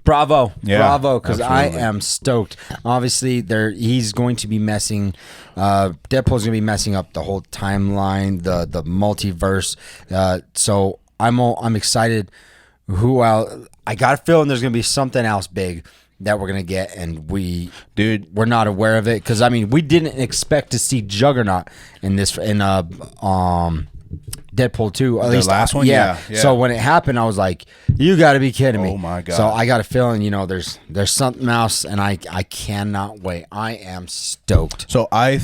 bravo, because I am stoked. Obviously, he's going to be messing. Deadpool's going to be messing up the whole timeline, the multiverse. So I'm excited. I got a feeling there's going to be something else big that we're going to get, and we're not aware of it because I mean we didn't expect to see Juggernaut in Deadpool 2. At least last one, yeah. So when it happened, I was like, "You got to be kidding me!" Oh my god! So I got a feeling, there's something else, and I cannot wait. I am stoked. So I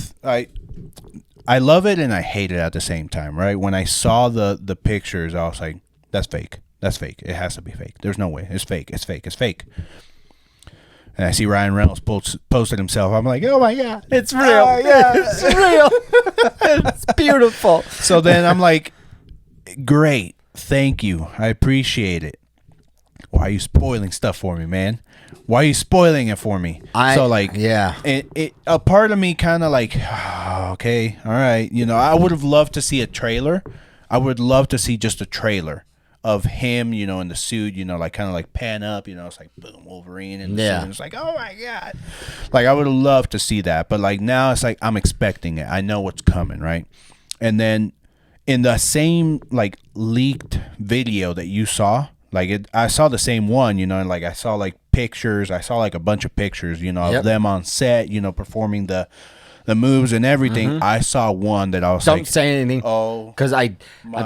love it and I hate it at the same time, right? When I saw the pictures, I was like, "That's fake. That's fake. It has to be fake. There's no way. It's fake. It's fake. It's fake." And I see Ryan Reynolds posted himself. I'm like, oh my god, it's real! Yeah, it's real. It's beautiful. So then I'm like, great, thank you, I appreciate it. Why are you spoiling stuff for me, man? Why are you spoiling it for me? It a part of me kind of like, okay, all right, I would have loved to see a trailer. I would love to see just a trailer of him, in the suit, like kind of like pan up, it's like boom, Wolverine and it's like, oh my god, like I would have loved to see that, but like now it's like I'm expecting it. I know what's coming, right? And then in the same like leaked video that you saw, like I saw the same one, and like I saw like pictures, I saw like a bunch of pictures, of them on set, performing the moves and everything. Mm-hmm. I saw one that I was Don't say anything. Oh, because I'm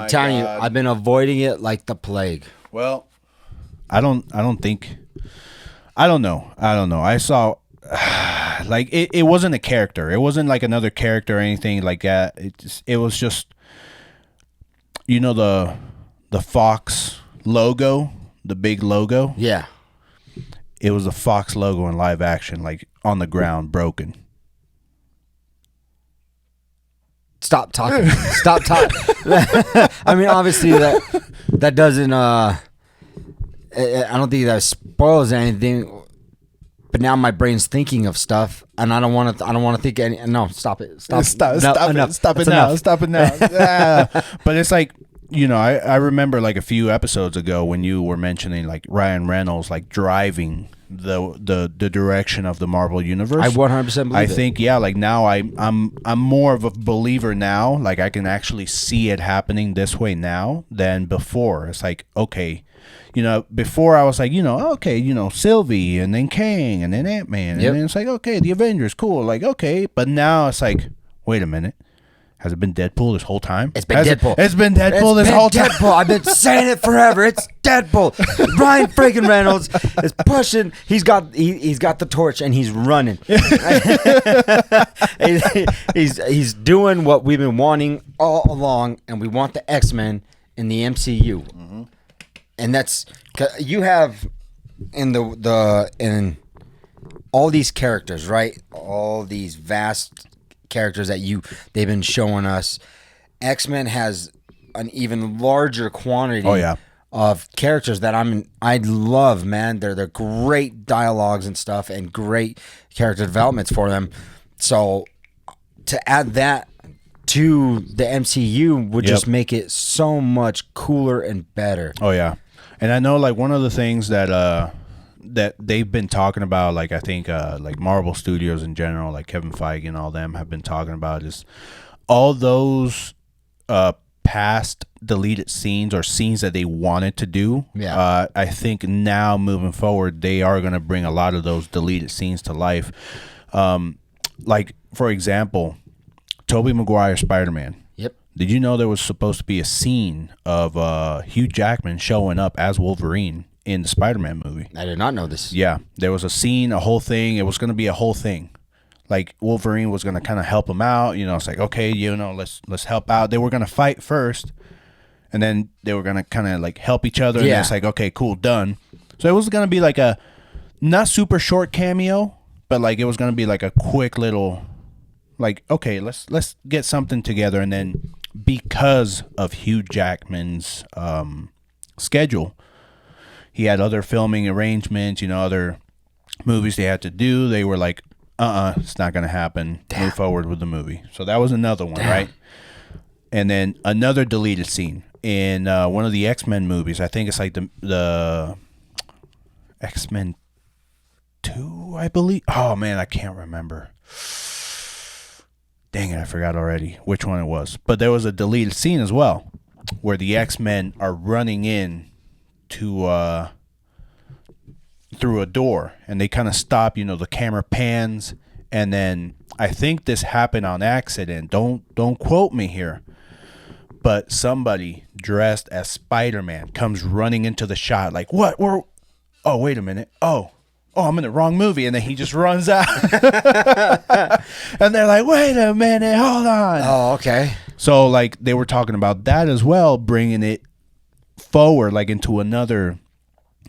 telling you, I've been avoiding it like the plague. Well, I don't know. I saw like it wasn't a character. It wasn't like another character or anything like that. It was just the Fox logo, the big logo. Yeah. It was the Fox logo in live action, like on the ground, broken. Stop talking. Stop talking. I mean, obviously that doesn't. I don't think that spoils anything. But now my brain's thinking of stuff, and I don't want to. I don't want to think any. No, stop it. Stop it now. Yeah. But it's like I remember like a few episodes ago when you were mentioning like Ryan Reynolds like driving the direction of the Marvel universe. I 100% believe I think like now I'm more of a believer now. Like I can actually see it happening this way now than before. It's like, okay, before I was like, okay, Sylvie and then Kang and then Ant-Man and then it's like, okay, the Avengers, cool, like okay, but now it's like, wait a minute, Has it been Deadpool this whole time? It's been Deadpool. It's been Deadpool this whole time. Deadpool. I've been saying it forever. It's Deadpool. Ryan freaking Reynolds is pushing. He's got the torch and he's running. he's doing what we've been wanting all along, and we want the X-Men in the MCU. Mm-hmm. And that's you have in in all these characters, right? All these vast characters that they've been showing us. X-Men has an even larger quantity of characters that I love, man. They're great dialogues and stuff and great character developments for them. So to add that to the MCU would just make it so much cooler and better. Oh yeah. And I know like one of the things that they've been talking about, like I think like Marvel Studios in general, like Kevin Feige and all them have been talking about, is all those past deleted scenes or scenes that they wanted to do. Yeah. I think now moving forward, they are going to bring a lot of those deleted scenes to life. Like for example, Tobey Maguire Spider-Man. Yep. Did you know there was supposed to be a scene of Hugh Jackman showing up as Wolverine in the Spider-Man movie? I did not know this. Yeah, there was a scene, a whole thing. It was going to be a whole thing. Like Wolverine was going to kind of help him out. You know, it's like, okay, you know, let's help out. They were going to fight first, and then they were going to kind of like help each other. Yeah. And it's like, okay, cool, done. So it was going to be like a not super short cameo, but like it was going to be like a quick little, like, okay, let's get something together. And then because of Hugh Jackman's schedule, he had other filming arrangements, you know, other movies they had to do. They were like, it's not going to happen. Damn. Move forward with the movie. So that was another one, right? And then another deleted scene in one of the X-Men movies. I think it's like the X-Men 2, I believe. Oh, man, I can't remember. Dang it, I forgot already which one it was. But there was a deleted scene as well where the X-Men are running in to through a door, and they kind of stop. You know, the camera pans, and then I think this happened on accident. Don't quote me here, but somebody dressed as Spider-Man comes running into the shot. Like, what? Oh, wait a minute. Oh, I'm in the wrong movie, and then he just runs out. And they're like, wait a minute, hold on. Oh, okay. So like they were talking about that as well, bringing it forward, like into another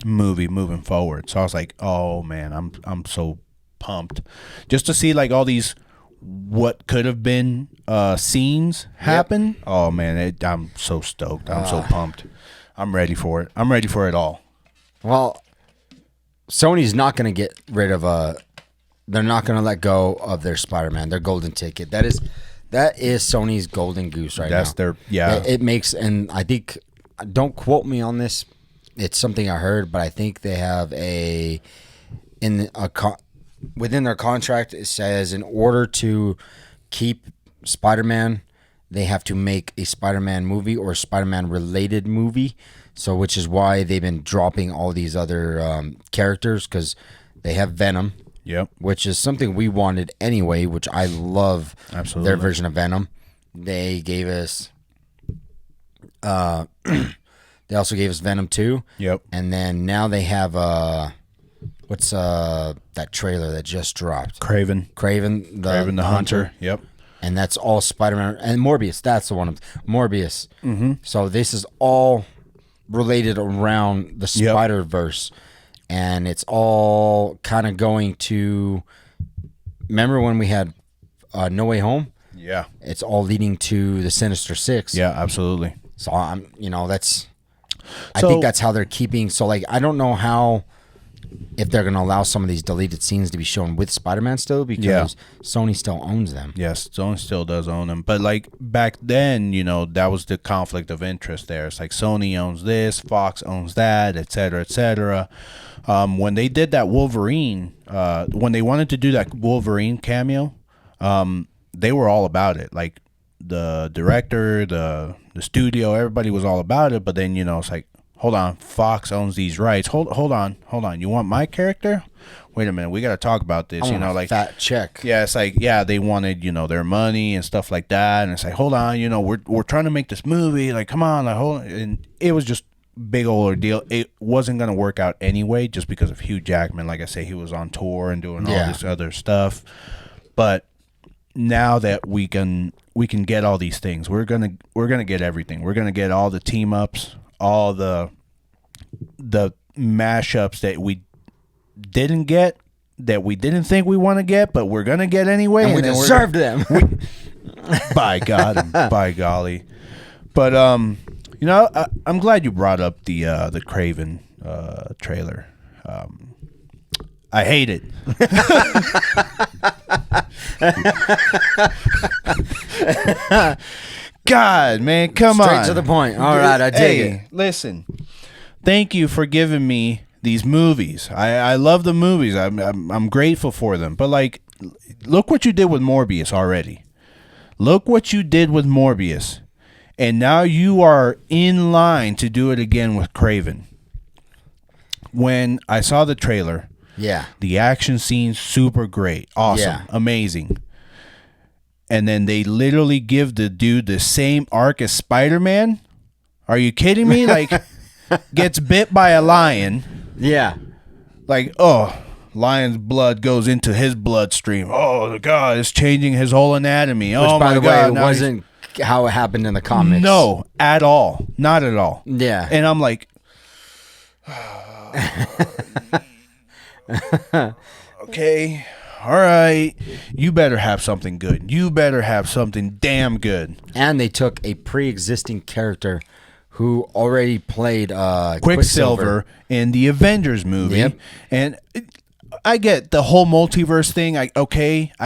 movie moving forward. So I was like, oh man, I'm so pumped just to see like all these what could have been scenes happen. Yep. Oh man, I'm so stoked. I'm so pumped. I'm ready for it. I'm ready for it all. Well, Sony's not going to get rid of they're not going to let go of their Spider-Man, their golden ticket. That is Sony's golden goose right now. That's their It makes, and I think, don't quote me on this, it's something I heard, but I think they have within their contract, it says in order to keep Spider-Man, they have to make a Spider-Man movie or a Spider-Man related movie. So, which is why they've been dropping all these other characters, because they have Venom. Yep. Which is something we wanted anyway, which I love. Absolutely. Their version of Venom. They gave us they also gave us Venom 2. Yep. And then now they have what's that trailer that just dropped? Craven the Hunter. Yep. And that's all Spider-Man and Morbius. That's the one. Morbius. Mm-hmm. So this is all related around the Spider-Verse. And it's all kind of going to... Remember when we had No Way Home? Yeah. It's all leading to the Sinister Six. Yeah, absolutely. So I think that's how they're keeping... So, like, I don't know how... If they're going to allow some of these deleted scenes to be shown with Spider-Man still, because Sony still owns them. Yes, Sony still does own them. But like back then, that was the conflict of interest there. It's like Sony owns this, Fox owns that, et cetera, et cetera. When they did that Wolverine, when they wanted to do that Wolverine cameo, they were all about it. Like the director, the studio, everybody was all about it. But then, it's like, hold on, Fox owns these rights. Hold on. You want my character? Wait a minute, we got to talk about this. I want a fat check. Yeah, it's like, yeah, they wanted, their money and stuff like that, and it's like, hold on, we're trying to make this movie, like, come on, like, hold on. And it was just big old ordeal. It wasn't gonna work out anyway, just because of Hugh Jackman. Like I say, he was on tour and doing all this other stuff. But now that we can get all these things, we're gonna get everything. We're gonna get all the team ups, all the mashups that we didn't get, that we didn't think we want to get, but we're gonna get anyway, and we deserved them. By God and by golly. But I'm glad you brought up the Craven trailer. I hate it. God, man, come on. Straight to the point. All right, I dig it. Listen, thank you for giving me these movies. I love the movies. I'm grateful for them. But like, look what you did with Morbius already. Look what you did with Morbius. And now you are in line to do it again with Craven. When I saw the trailer, the action scene's super great, awesome, amazing. And then they literally give the dude the same arc as Spider-Man. Are you kidding me? Like, gets bit by a lion. Yeah. Like, lion's blood goes into his bloodstream. Oh, God, it's changing his whole anatomy. Which, by the way, it wasn't how it happened in the comics. No, at all. Not at all. Yeah. And I'm like, okay, all right. You better have something good. You better have something damn good. And they took a pre-existing character who already played Quicksilver in the Avengers movie. Yep. And I get the whole multiverse thing. I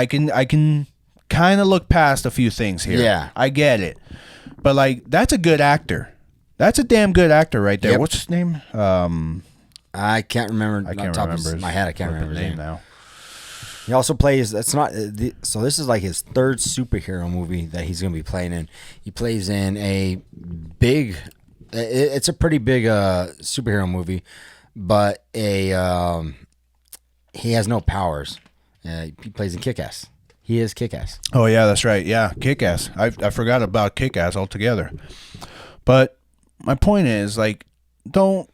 can kind of look past a few things here. Yeah. I get it. But like, that's a good actor. That's a damn good actor right there. Yep. What's his name? I can't remember. I can't remember my head. I can't remember his name now. He also plays. That's not. So this is like his third superhero movie that he's going to be playing in. He plays in a big. It's a pretty big superhero movie, but he has no powers. He plays in Kick-Ass. He is Kick-Ass. Oh yeah, that's right. Yeah, Kick-Ass. I forgot about Kick-Ass altogether. But my point is, like, don't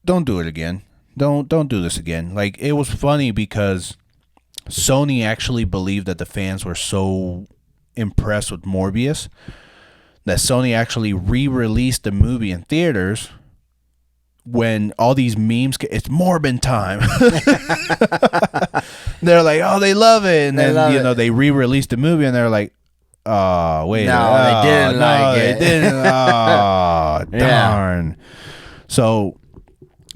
do it again. Don't do this again. Like, it was funny because Sony actually believed that the fans were so impressed with Morbius that Sony actually re-released the movie in theaters when all these memes, it's Morbin time. They're like, oh, they love it. And then, they re-released the movie and they're like, oh, wait. No, they didn't like it. They didn't. Oh, darn. Yeah. So,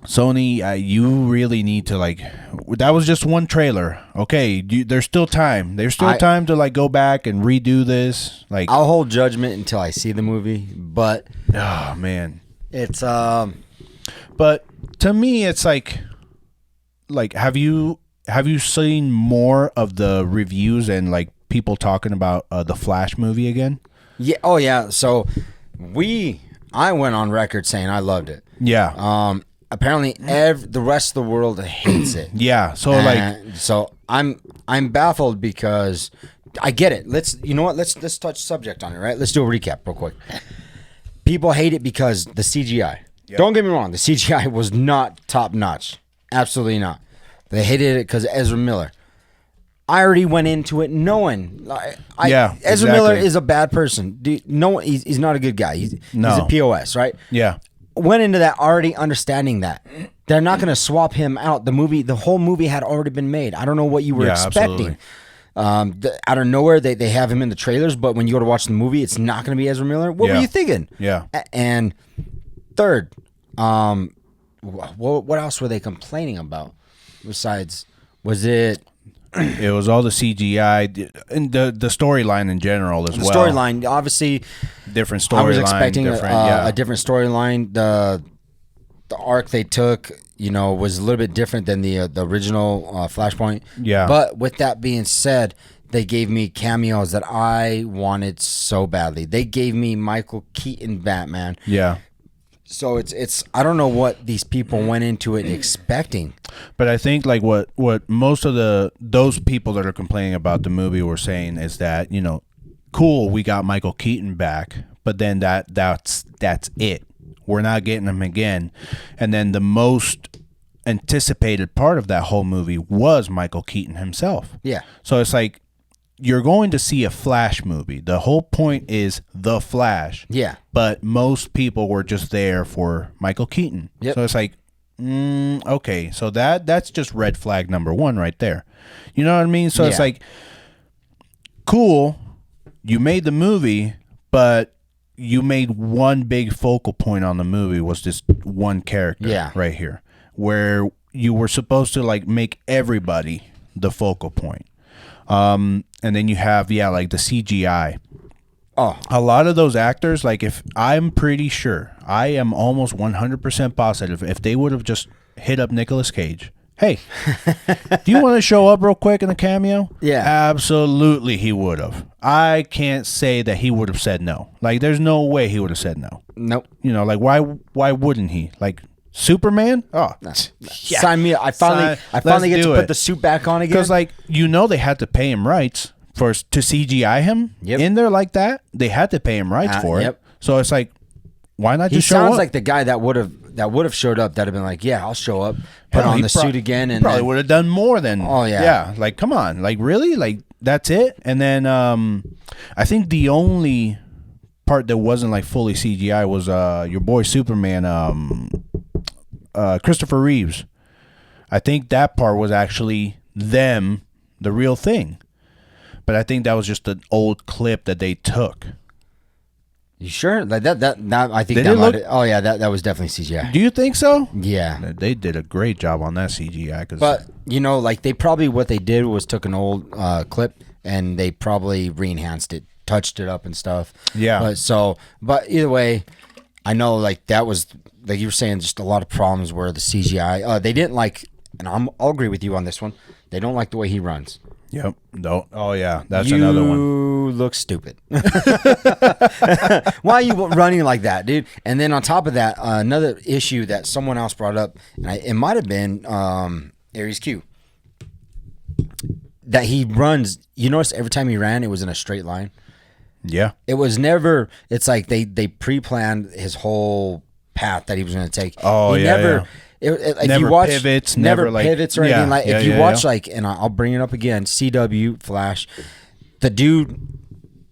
Sony, you really need to, like, that was just one trailer. Okay, there's still time. There's still time to, like, go back and redo this. Like, I'll hold judgment until I see the movie, but oh man, it's But to me, it's like have you seen more of the reviews and like people talking about the Flash movie again? Yeah. Oh yeah. So I went on record saying I loved it. Yeah. Apparently, the rest of the world hates it. Yeah. So I'm baffled because I get it. Let's touch subject on it, right? Let's do a recap real quick. People hate it because the CGI. Yep. Don't get me wrong. The CGI was not top notch. Absolutely not. They hated it because of Ezra Miller. I already went into it knowing. Ezra Miller is a bad person. He's not a good guy. He's a POS, right? Yeah. Went into that already understanding that they're not going to swap him out. The whole movie had already been made. I don't know what you were expecting. Out of nowhere, they have him in the trailers, but when you go to watch the movie, it's not going to be Ezra Miller. What were you thinking? Yeah. And third, what else were they complaining about? Besides, was it? It was all the CGI and the storyline in general as well. The storyline, obviously, different storyline. I was expecting a different storyline. The arc they took, was a little bit different than the original Flashpoint. Yeah. But with that being said, they gave me cameos that I wanted so badly. They gave me Michael Keaton Batman. Yeah. So it's I don't know what these people went into it expecting. But I think like what most of those people that are complaining about the movie were saying is that, you know, cool, we got Michael Keaton back, but then that's it. We're not getting him again. And then the most anticipated part of that whole movie was Michael Keaton himself. Yeah. So it's like you're going to see a Flash movie. The whole point is the Flash. Yeah. But most people were just there for Michael Keaton. Yep. So it's like, okay, so that's just red flag number one right there. You know what I mean? So it's like, cool, you made the movie, but you made one big focal point on the movie was this one character right here, where you were supposed to like make everybody the focal point. And then you have, like the CGI. Oh, a lot of those actors, like if I'm pretty sure, I am almost 100% positive if they would have just hit up Nicolas Cage. Hey, do you want to show up real quick in a cameo? Yeah. Absolutely he would have. I can't say that he would have said no. Like there's no way he would have said no. Nope. You know, like why wouldn't he? Like Superman? Oh, yeah. Sign me up. I finally get to put the suit back on again. Because like, you know, they had to pay him rights to CGI him in there like that. They had to pay him rights for it. So it's like, why not just show up? He sounds like the guy that would have showed up. That'd have been like, yeah, I'll show up, put on the suit again, and probably would have done more than. Oh yeah, yeah. Like, come on, like really, like that's it. And then I think the only part that wasn't like fully CGI was your boy Superman, Christopher Reeves. I think that part was actually them, the real thing. But I think that was just an old clip that they took. You sure? Like that I think that might. Oh yeah, that was definitely CGI. Do you think so? Yeah, they did a great job on that CGI. But you know, like they probably what they did was took an old clip and they probably re-enhanced it, touched it up and stuff. Yeah. But either way, I know like that was like you were saying, just a lot of problems where the CGI. They didn't like, and I'll agree with you on this one. They don't like the way he runs. Yep. No. Oh yeah, that's another one. You look stupid. Why are you running like that, dude? And then on top of that, another issue that someone else brought up, and it might have been Aries Q, that he runs. You notice every time he ran, it was in a straight line. Yeah. It was never. It's like they pre-planned his whole path that he was going to take. Oh he yeah. never. Yeah. If never you watch, pivots, never like, pivots or anything like. If you watch yeah. like, and I'll bring it up again, CW Flash, the dude,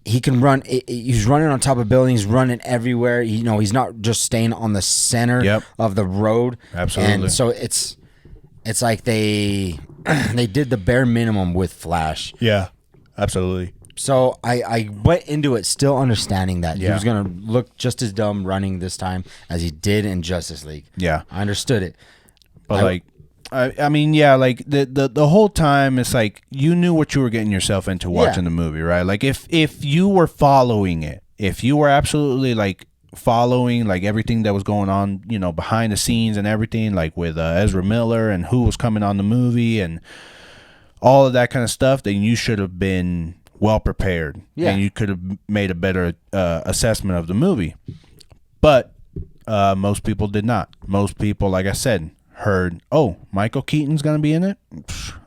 he can run. He's running on top of buildings, running everywhere. You know, he's not just staying on the center of the road. Absolutely. And so it's like they did the bare minimum with Flash. Yeah, absolutely. So I went into it still understanding that he was going to look just as dumb running this time as he did in Justice League. Yeah. I understood it. But I mean, yeah, like the whole time it's like you knew what you were getting yourself into watching the movie, right? Like if you were following it, if you were absolutely like following like everything that was going on, you know, behind the scenes and everything, like with Ezra Miller and who was coming on the movie and all of that kind of stuff, then you should have been well prepared, and you could have made a better assessment of the movie. But most people did not. Most people, like I said, heard, "Oh, Michael Keaton's gonna be in it.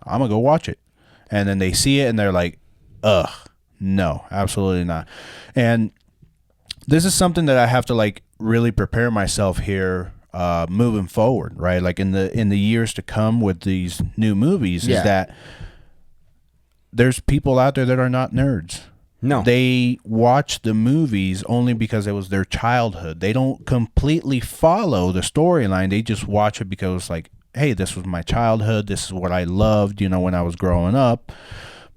I'm gonna go watch it," and then they see it and they're like, "Ugh, no, absolutely not." And this is something that I have to like really prepare myself here moving forward, right? Like in the years to come with these new movies, is that there's people out there that are not nerds. No. They watch the movies only because it was their childhood. They don't completely follow the storyline. They just watch it because it's like, hey, this was my childhood. This is what I loved, you know, when I was growing up.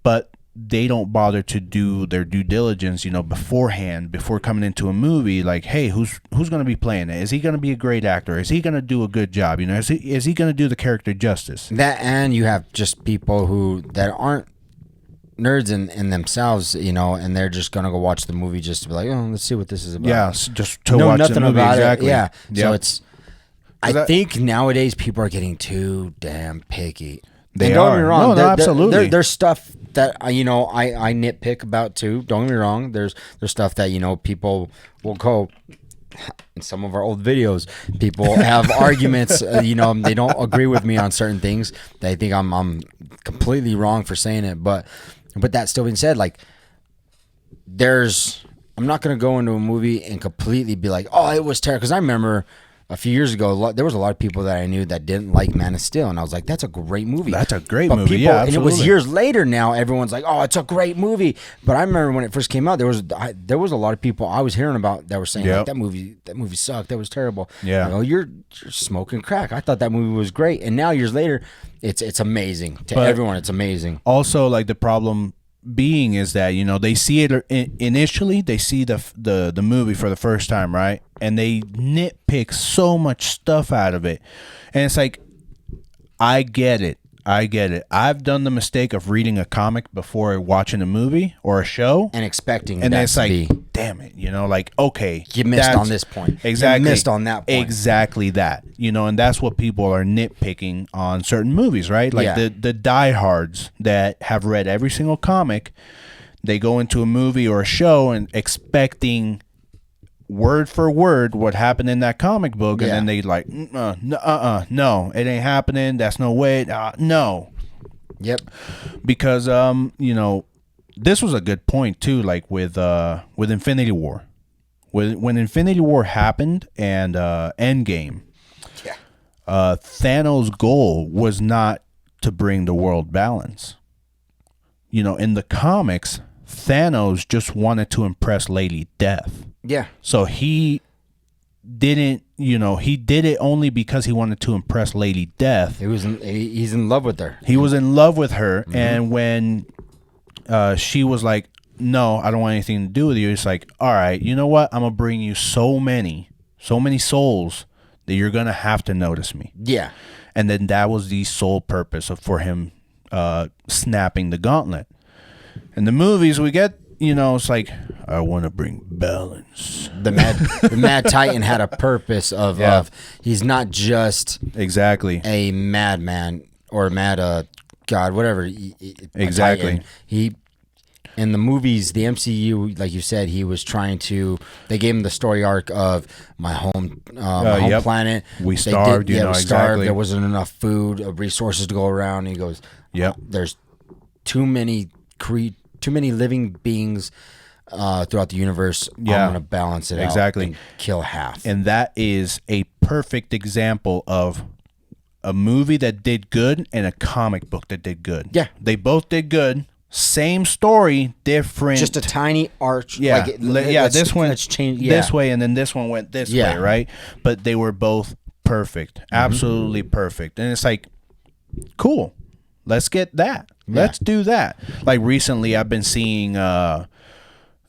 But they don't bother to do their due diligence, you know, beforehand, before coming into a movie. Like, hey, who's going to be playing it? Is he going to be a great actor? Is he going to do a good job? You know, is he going to do the character justice? That, and you have just people that aren't nerds in themselves, you know, and they're just gonna go watch the movie just to be like, oh, let's see what this is about. Yeah, just to know watch nothing the movie. about Exactly. it. Yeah. Yep. So it's. I think nowadays people are getting too damn picky. They and don't are. get me wrong. No, absolutely. There's stuff that you know I nitpick about too. Don't get me wrong. There's stuff that you know people will go, in some of our old videos, people have arguments. They don't agree with me on certain things. They think I'm completely wrong for saying it. But that still being said, like, I'm not gonna go into a movie and completely be like, oh, it was terrible. Because I remember a few years ago, there was a lot of people that I knew that didn't like Man of Steel, and I was like, "That's a great movie." That's a great movie. Yeah, absolutely. And it was years later. Now everyone's like, "Oh, it's a great movie." But I remember when it first came out, there was a lot of people I was hearing about that were saying like, that movie sucked. That was terrible. Yeah, you're smoking crack. I thought that movie was great, and now years later, it's amazing to everyone. It's amazing. Also, like, the problem being is that they see it initially, they see the movie for the first time, right, and they nitpick so much stuff out of it, and it's like, I get it. I've done the mistake of reading a comic before watching a movie or a show and expecting and that it's to like be, damn it, like, okay, you missed on this point, exactly, you missed on that point, exactly that, and that's what people are nitpicking on certain movies, right? Like the diehards that have read every single comic, they go into a movie or a show and expecting word for word what happened in that comic book, and then they like, no, it ain't happening. That's no way. No. Yep. Because this was a good point too. Like with Infinity War, when Infinity War happened and Endgame, Thanos' goal was not to bring the world balance. In the comics, Thanos just wanted to impress Lady Death. Yeah. So he didn't, he did it only because he wanted to impress Lady Death. He's in love with her. He was in love with her, and when she was like, "No, I don't want anything to do with you," it's like, "All right, you know what? I'm gonna bring you so many souls that you're gonna have to notice me." Yeah. And then that was the sole purpose for him snapping the gauntlet. In the movies, we get, it's like, I want to bring balance. The Mad Titan had a purpose of he's not just exactly a madman or mad god, whatever. Exactly. He in the movies, the MCU, like you said, he was trying to. They gave him the story arc of my home planet. We starved. We starved. Exactly. There wasn't enough food, resources to go around. And he goes, "Yep, there's too many living beings throughout the universe. Yeah. I'm gonna balance it out and kill half." And that is a perfect example of a movie that did good and a comic book that did good. Yeah, they both did good. Same story, different. Just a tiny arch. Yeah, this one changed this way, and then this one went this way, right? But they were both perfect, absolutely perfect. And it's like, cool. Let's get that. Let's do that. Like recently, I've been seeing the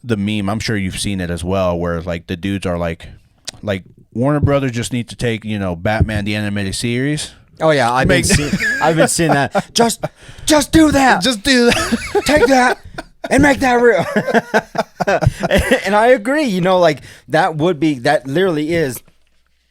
meme. I'm sure you've seen it as well, where like the dudes are like Warner Brothers just need to take Batman the animated series. Oh yeah, I've been seeing that. Just do that. Just do that. Take that and make that real. And I agree. Like that literally is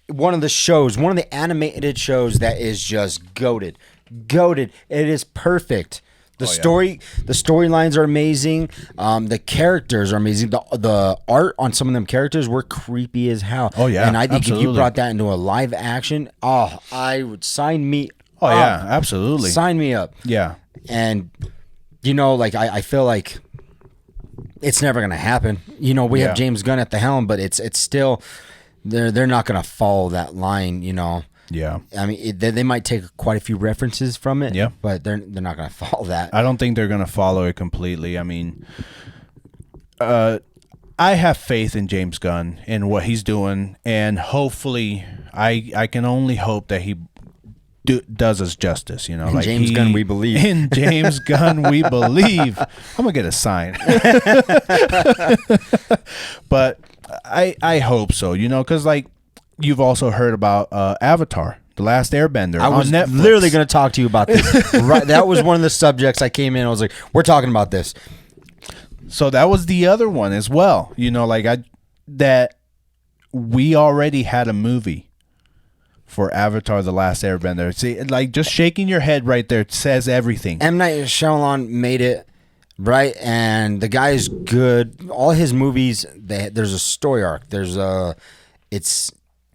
one of the animated shows that is just goated. It is perfect. The storylines are amazing. The characters are amazing. The art on some of them characters were creepy as hell. Oh yeah, and I think absolutely. if you brought that into a live action, I would sign me. Oh yeah, absolutely. Sign me up. Yeah, and like I feel like it's never gonna happen. We have James Gunn at the helm, but it's still they're not gonna follow that line. Yeah, I mean, they might take quite a few references from it. Yeah, but they're not going to follow that. I don't think they're going to follow it completely. I mean, I have faith in James Gunn and what he's doing, and hopefully, I can only hope that he does us justice. In James Gunn, we believe. In James Gunn, we believe. I'm gonna get a sign, but I hope so. Because like. You've also heard about Avatar, The Last Airbender I was on Netflix. Literally going to talk to you about this. Right, that was one of the subjects I came in. I was like, we're talking about this. So that was the other one as well. That we already had a movie for Avatar, The Last Airbender. See, like just shaking your head right there says everything. M. Night Shyamalan made it, right? And the guy is good. All his movies, there's a story arc.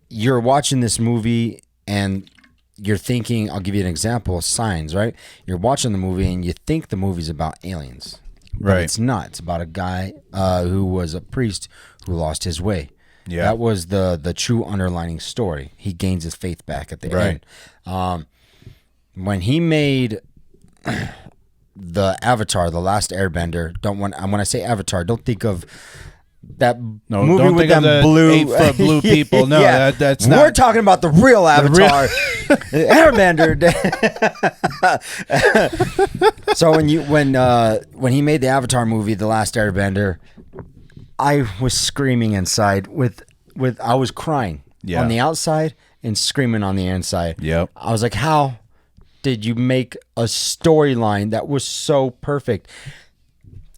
you're watching this movie and you're thinking, I'll give you an example, Signs, right? You're watching the movie and you think the movie's about aliens. But Right. it's not. It's about a guy who was a priest who lost his way. Yeah. That was the true underlining story. He gains his faith back at the Right. end. When he made the Avatar, The Last Airbender, when I say Avatar, don't think of that movie don't with think of them the blue 8-foot blue people. No, that's not. We're talking about the real Avatar, Airbender. So when he made the Avatar movie, The Last Airbender, I was screaming inside. I was crying on the outside and screaming on the inside. Yep. I was like, how did you make a storyline that was so perfect?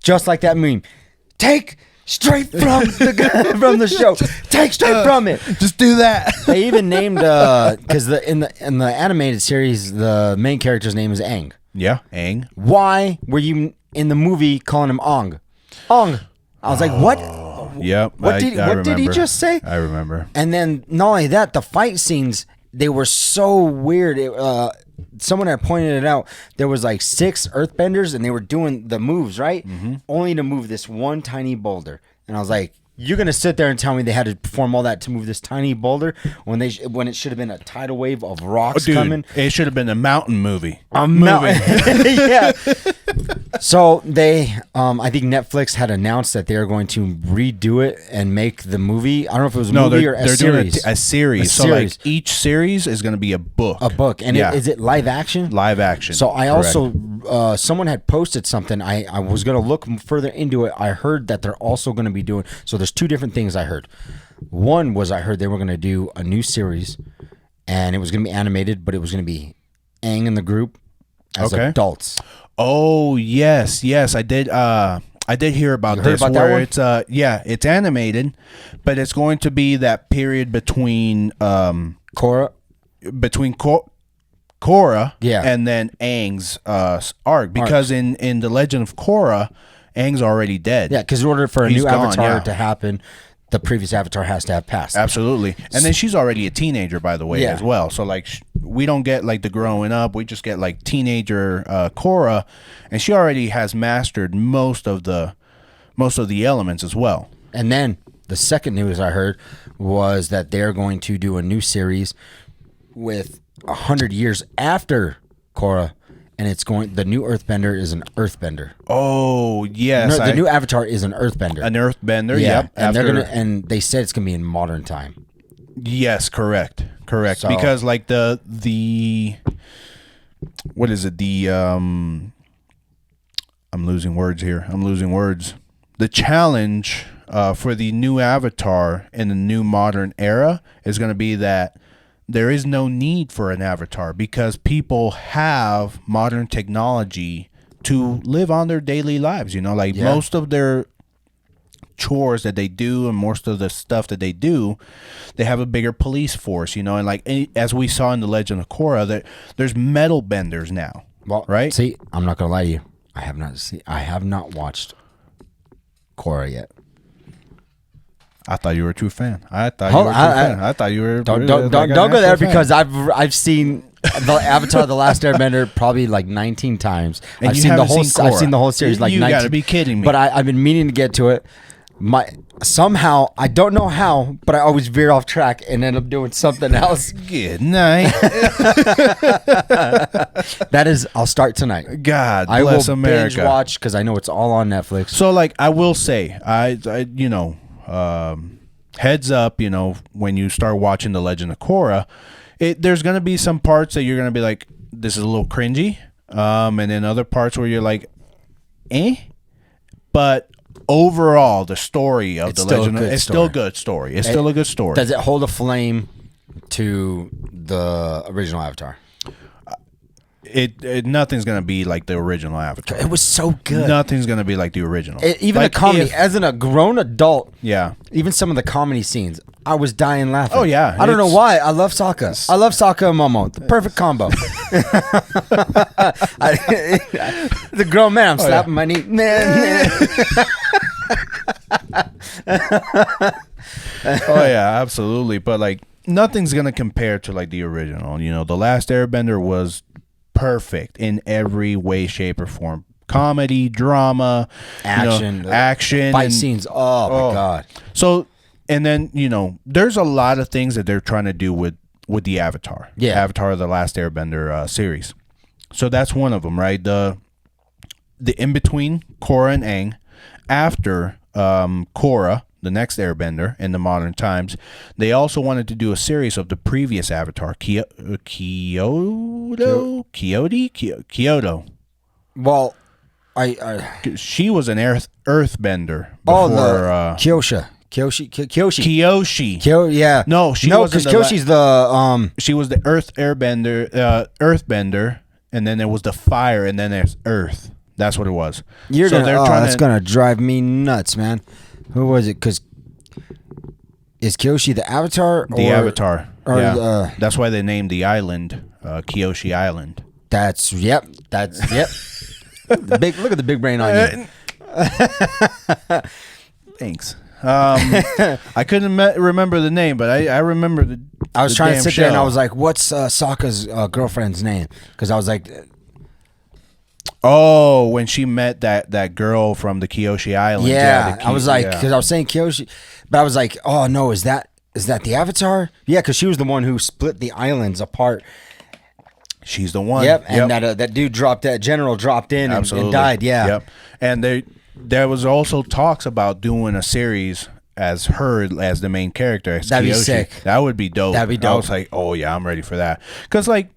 Just like that meme. Take straight from the show. Take straight from it. Just do that. They even named because in the animated series, the main character's name is Aang. Yeah, Aang. Why were you in the movie calling him Ong? Ong. I was like, what? Yep. What did he remember. just say? I remember. And then not only that, the fight scenes, they were so weird. Someone had pointed it out. There was like 6 earthbenders and they were doing the moves, right? Mm-hmm. Only to move this one tiny boulder. And I was like, you're going to sit there and tell me they had to perform all that to move this tiny boulder when it should have been a tidal wave of rocks coming? It should have been a mountain movie. A mountain. Yeah. So they, I think Netflix had announced that they are going to redo it and make the movie. I don't know if it was a movie or a they're series. doing a series. So like each series is going to be a book. A book. And is it live action? Live action. So I also, someone had posted something. I was going to look further into it. I heard that they're also going to be doing, so there's 2 different things I heard. One was I heard they were going to do a new series and it was going to be animated, but it was going to be Aang and the group as adults. Oh, yes. I did hear about this about where that it's it's animated, but it's going to be that period between Korra and then Aang's arc, because in the Legend of Korra, Aang's already dead. Yeah, because in order for a He's new gone, Avatar yeah. to happen, the previous Avatar has to have passed. Absolutely. And then she's already a teenager, by the way, Yeah. as well. So like we don't get like the growing up. We just get like teenager Korra, and she already has mastered most of the elements as well. And then the second news I heard was that they're going to do a new series with 100 years after Korra, and the new Earthbender is an Earthbender. Oh yes, The new Avatar is an Earthbender. An Earthbender. Yeah, Yep. and they said it's gonna be in modern time. Yes, correct. So- Because like the what is it? I'm losing words here. The challenge for the new Avatar in the new modern era is going to be that there is no need for an avatar because people have modern technology to live on their daily lives. Most of their chores that they do and most of the stuff that they do, they have a bigger police force, and like as we saw in the Legend of Korra, that there's metal benders now. Well, right? See, I'm not gonna lie to you. I have not watched Korra yet. I thought you were a true fan. I thought you were. Don't go there because I've seen the Avatar: The Last Airbender probably like 19 times. And I've you seen the haven't whole. seen I've Korra. seen the whole series like You 19. gotta be kidding me. But I've been meaning to get to it. Somehow I don't know how, but I always veer off track and end up doing something else. Good night. That is, I'll start tonight. God I bless will America. binge watch because I know it's all on Netflix. So like I will say, heads up, when you start watching The Legend of Korra, there's gonna be some parts that you're gonna be like, this is a little cringy, and then other parts where you're like, but overall, the story of It's The still a Legend good it's still a good story. It's still a good story. Does it hold a flame to the original Avatar? Nothing's gonna be like the original Avatar. It was so good. Nothing's gonna be like the original. Even Like, the comedy, if- as a grown adult, yeah. even some of the comedy scenes, I was dying laughing. Oh, yeah, I don't know it's- why. I love Sokka. I love Sokka and Momo. The perfect combo. The grown man, I'm slapping my knee. Oh yeah, absolutely. But like nothing's gonna compare to like the original. You know, The Last Airbender was perfect in every way, shape, or form. Comedy, drama, Action, action, fight and, scenes. Oh my god! So, and then there's a lot of things that they're trying to do with the Avatar. Yeah. Avatar: The Last Airbender series. So that's one of them, right? The in between Korra and Aang, after Korra, the next Airbender in the modern times, they also wanted to do a series of the previous Avatar, Kyoto. Well, I She was an Earthbender before. Kyoshi. Yeah. No, she wasn't. Because Kyoshi's the She was the Earthbender, and then there was the fire, and then there's Earth. That's what it was. That's gonna drive me nuts, man. Who was it? Because is Kyoshi the Avatar? The Avatar. Or yeah. That's why they named the island Kyoshi Island. That's yep. Look at the big brain on you. Thanks. I couldn't remember the name, but I remember the. I was trying to sit show. there and I was like, "What's Sokka's girlfriend's name?" Because I was like, "Oh, when she met that girl from the Kyoshi Island." Yeah, I was like, because I was saying Kyoshi, but I was like, "Oh no, is that the Avatar?" Yeah, because she was the one who split the islands apart. She's the one. Yep, and that dude that general dropped in and died. Yeah. Yep, and there was also talks about doing a series as her as the main character. That'd Kyoshi. be sick. That would be dope. That'd be dope. I was like, oh yeah, I'm ready for that. Because like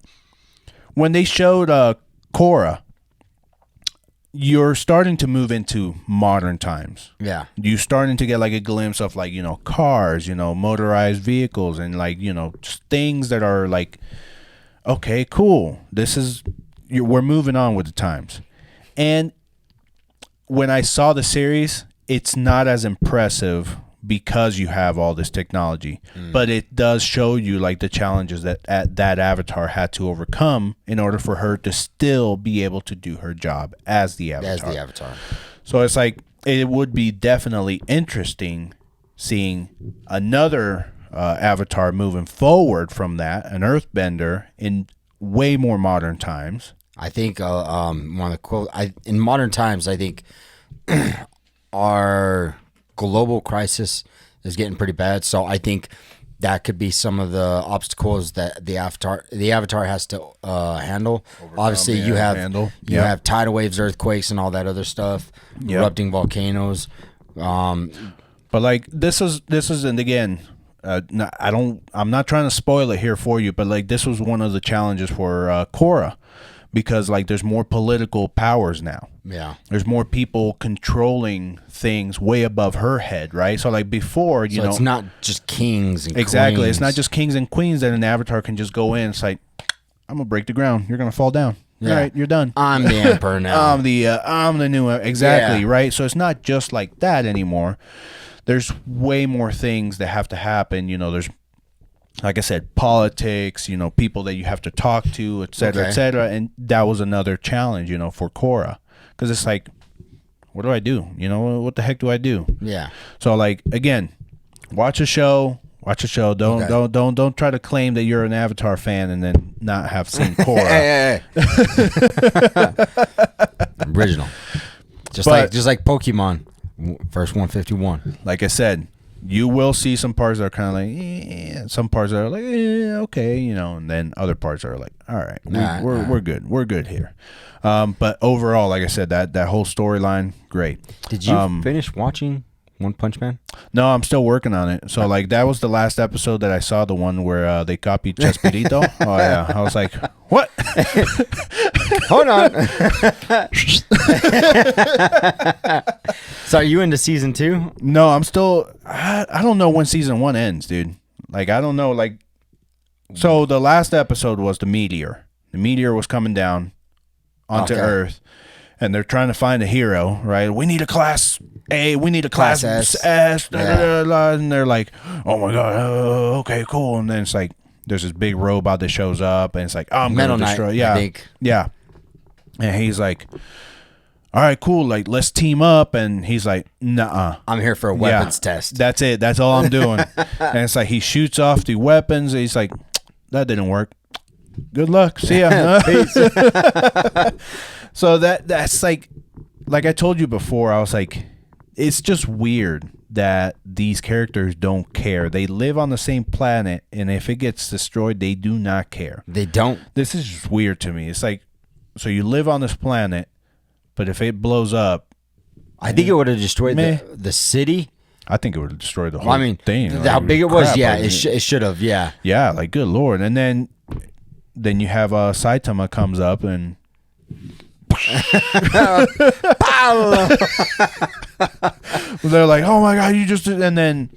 when they showed Korra, you're starting to move into modern times. Yeah. You're starting to get like a glimpse of like, cars, motorized vehicles, and like, just things that are like, okay, cool. We're moving on with the times. And when I saw the series, it's not as impressive because you have all this technology, but it does show you like the challenges that Avatar had to overcome in order for her to still be able to do her job as the Avatar. So it's like it would be definitely interesting seeing another Avatar moving forward from that, an Earthbender in way more modern times. I think one of the quote in modern times, I think our global crisis is getting pretty bad. So I think that could be some of the obstacles that the Avatar has to handle. Obviously, you have tidal waves, earthquakes, and all that other stuff, erupting volcanoes. But like this is, and again, I'm not trying to spoil it here for you, but like this was one of the challenges for Korra, because like there's more political powers now. Yeah, there's more people controlling things way above her head, right? So like before, it's not just kings and queens. It's not just kings and queens that an Avatar can just go in. It's like, I'm gonna break the ground. You're gonna fall down. Yeah. All right, you're done. I'm the emperor now. I'm the new right. So it's not just like that anymore. There's way more things that have to happen. There's, like I said, politics, people that you have to talk to, et cetera, et cetera. And that was another challenge, for Korra. Because it's like, what do I do? What the heck do I do? Yeah. So, like, again, watch a show. Don't try to claim that you're an Avatar fan and then not have seen Korra. hey. Original. Just like Pokemon. First 151. Like I said, you will see some parts that are kind of like, some parts that are like, okay, and then other parts are like, all right, we're good. We're good here. But overall, like I said, that whole storyline, great. Did you finish watching One Punch Man? No, I'm still working on it. So like that was the last episode that I saw, the one where they copied Chespirito. Oh yeah, I was like, what? Hold on. So are you into season 2? No, I'm still. I don't know when season 1 ends, dude. Like I don't know. Like, so the last episode was the meteor. The meteor was coming down onto Earth, and they're trying to find a hero. Right? We need a class A. We need a class S. And they're like, oh my god. Okay, cool. And then it's like there's this big robot that shows up, and it's like, I'm going to destroy. I think. Yeah. And he's like, all right, cool, like let's team up, and he's like, nah, I'm here for a weapons test. that's it, that's all I'm doing. And it's like he shoots off the weapons, and he's like, that didn't work, good luck, see ya. Peace. So that's like I told you before, I was like, it's just weird that these characters don't care. They live on the same planet, and if it gets destroyed, they do not care. They don't. This is just weird to me. It's like, so you live on this planet, but if it blows up, I think it would have destroyed the city. I think it would have destroyed the whole thing. How big it was, crap, yeah, like, it should have, yeah. Yeah, like good lord. And then you have Saitama comes up and they're like, oh my god, you just did. And then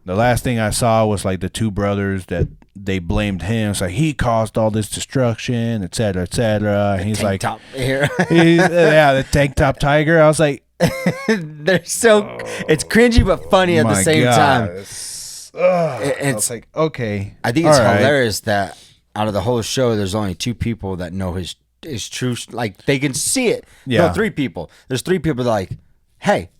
the last thing I saw was like the two brothers that they blamed him. It's like he caused all this destruction, etc., etc. And he's like, top here. the tank top tiger. I was like, they're so it's cringy but funny at the same time. I was like, okay. I think it's hilarious that out of the whole show, there's only two people that know his true, like they can see it. Yeah. No, three people. There's three people that are like, hey,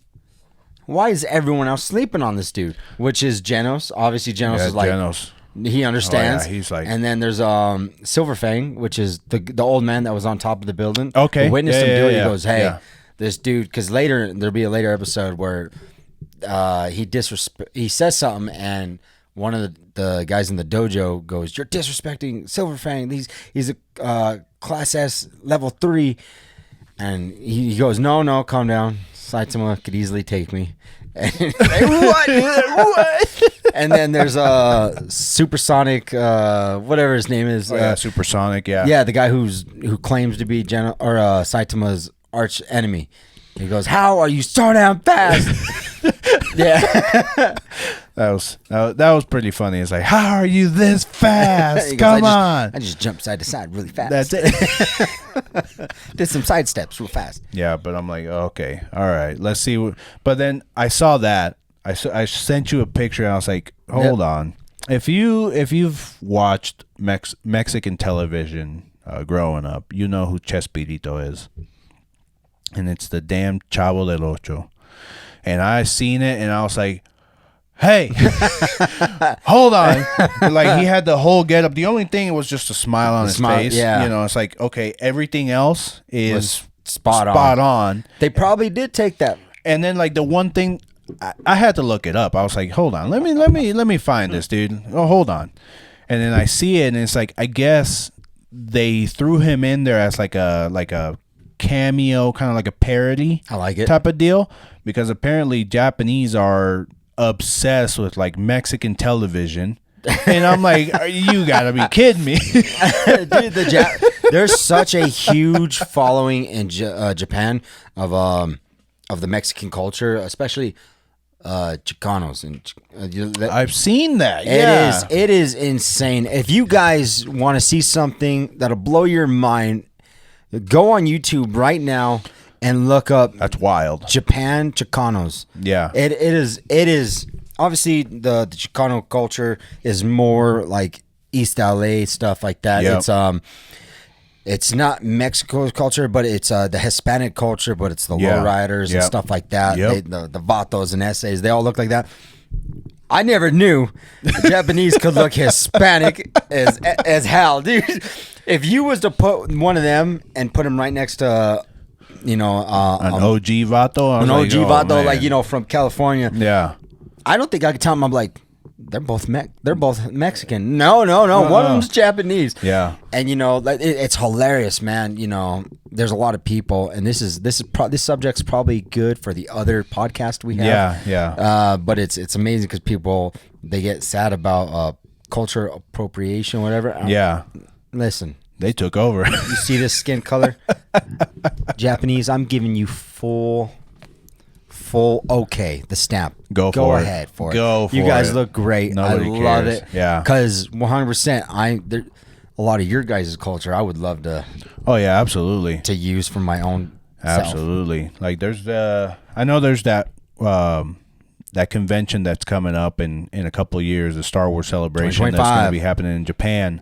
why is everyone else sleeping on this dude? Which is Genos. Obviously, Genos is like, Genos. He understands. Oh, yeah, he's like, and then there's Silverfang, which is the old man that was on top of the building. Okay. Who witnessed him do it. He goes, hey, yeah. this dude, because later there'll be a later episode where he says something, and one of the guys in the dojo goes, you're disrespecting Silverfang. He's a class S level 3. And he goes, no, calm down. Saitama could easily take me. And like, what? And then there's Supersonic, whatever his name is. Supersonic, yeah. Yeah, the guy who claims to be Saitama's arch enemy. He goes, how are you so damn fast? Yeah. That was pretty funny. It's like, how are you this fast? Goes, Come on. I just jumped side to side really fast. That's it. Did some side steps real fast. Yeah, but I'm like, okay, all right, let's see. But then I saw that. I sent you a picture, and I was like, hold on. If you've watched Mexican television growing up, you know who Chespirito is. And it's the damn Chavo del Ocho. And I seen it, and I was like, hey, hold on. Like, he had the whole getup. The only thing was just a smile on his face. Yeah. You know, it's like, okay, everything else is spot on. They probably did take that. And then, like, the one thing, I had to look it up. I was like, hold on, let me find this, dude. Oh, hold on. And then I see it, and it's like, I guess they threw him in there as like a cameo, kind of like a parody. I like it. Type of deal, because apparently Japanese are obsessed with like Mexican television. And I'm like, you gotta be kidding me. Dude, there's such a huge following in Japan of the Mexican culture, especially Chicanos, and I've seen that. Yeah, it is insane. If you guys want to see something that'll blow your mind, go on YouTube right now and look up. That's wild. Japan Chicanos. Yeah, it is obviously the Chicano culture is more like East LA stuff like that. Yep. It's not Mexico's culture, but it's the Hispanic culture, but it's the lowriders and stuff like that. Yep. The vatos and essays, they all look like that. I never knew the Japanese could look Hispanic as hell, dude. If you was to put one of them and put him right next to, an OG vato, vato, like from California. Yeah, I don't think I could tell them. I'm like, they're both Mexican. No. One of them's Japanese. Yeah. And it's hilarious, man. There's a lot of people, and this subject's probably good for the other podcast we have. Yeah. But it's amazing because people, they get sad about culture appropriation, whatever. Yeah. Listen, they took over. You see this skin color? Japanese, I'm giving you full okay, the stamp. Go ahead for it. You guys look great. Nobody I love cares. it. Yeah. Because 100%, a lot of your guys' culture I would love to. Oh yeah, absolutely. To use for my own Absolutely. self. Like there's I know there's that convention that's coming up in a couple of years, the Star Wars celebration that's going to be happening in Japan.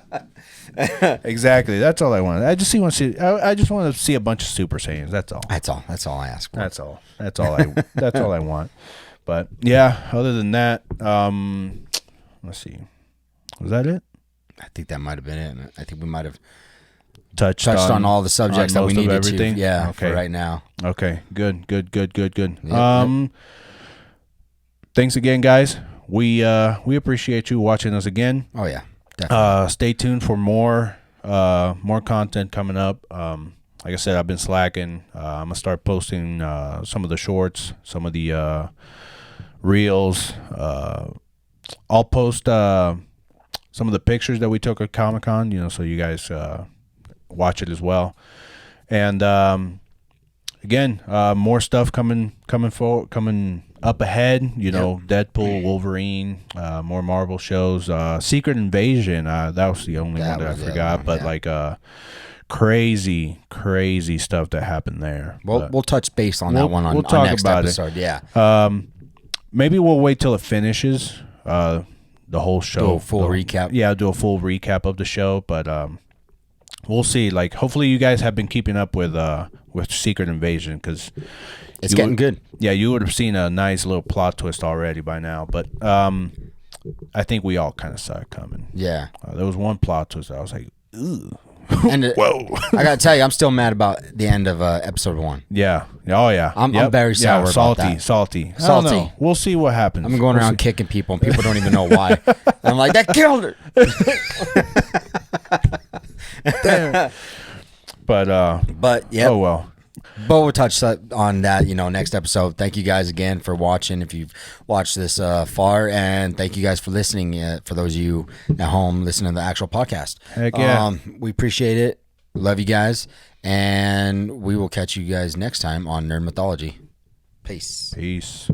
Exactly. That's all I want. I just want to see. I just want to see a bunch of Super Saiyans. That's all. That's all. That's all I ask for. That's all. That's all I. That's all I want. But yeah, other than that, let's see. Was that it? I think that might have been it. I think we might have Touched on all the subjects that we needed everything? to. Yeah, Okay. for right now. Okay. Good. Yep. Thanks again, guys. We appreciate you watching us again. Oh yeah, definitely. Stay tuned for more content coming up. Like I said, I've been slacking. I'm gonna start posting some of the shorts, some of the reels. I'll post some of the pictures that we took at Comic-Con, so you guys watch it as well. And again, more stuff coming up ahead. Deadpool, Wolverine, more Marvel shows. Secret Invasion. That was the only one that I forgot. But crazy stuff that happened there. We'll touch base on that one on next episode. Yeah. Maybe we'll wait till it finishes. The whole show. Do a full recap. Yeah, do a full recap of the show. But we'll see. Hopefully you guys have been keeping up with Secret Invasion, because it's getting good. Yeah, you would have seen a nice little plot twist already by now. But I think we all kind of saw it coming. Yeah. There was one plot twist that I was like, ooh. And whoa! I gotta tell you, I'm still mad about the end of episode 1. Yeah. Oh yeah. I'm very sour about that. Salty. I don't know. We'll see what happens. I'm going around kicking people, and people don't even know why. I'm like, that killed her. But yeah. Oh well. But we'll touch on that, next episode. Thank you guys again for watching, if you've watched this far, and thank you guys for listening. For those of you at home listening to the actual podcast, heck yeah, we appreciate it. Love you guys, and we will catch you guys next time on Nerd Mythology. Peace.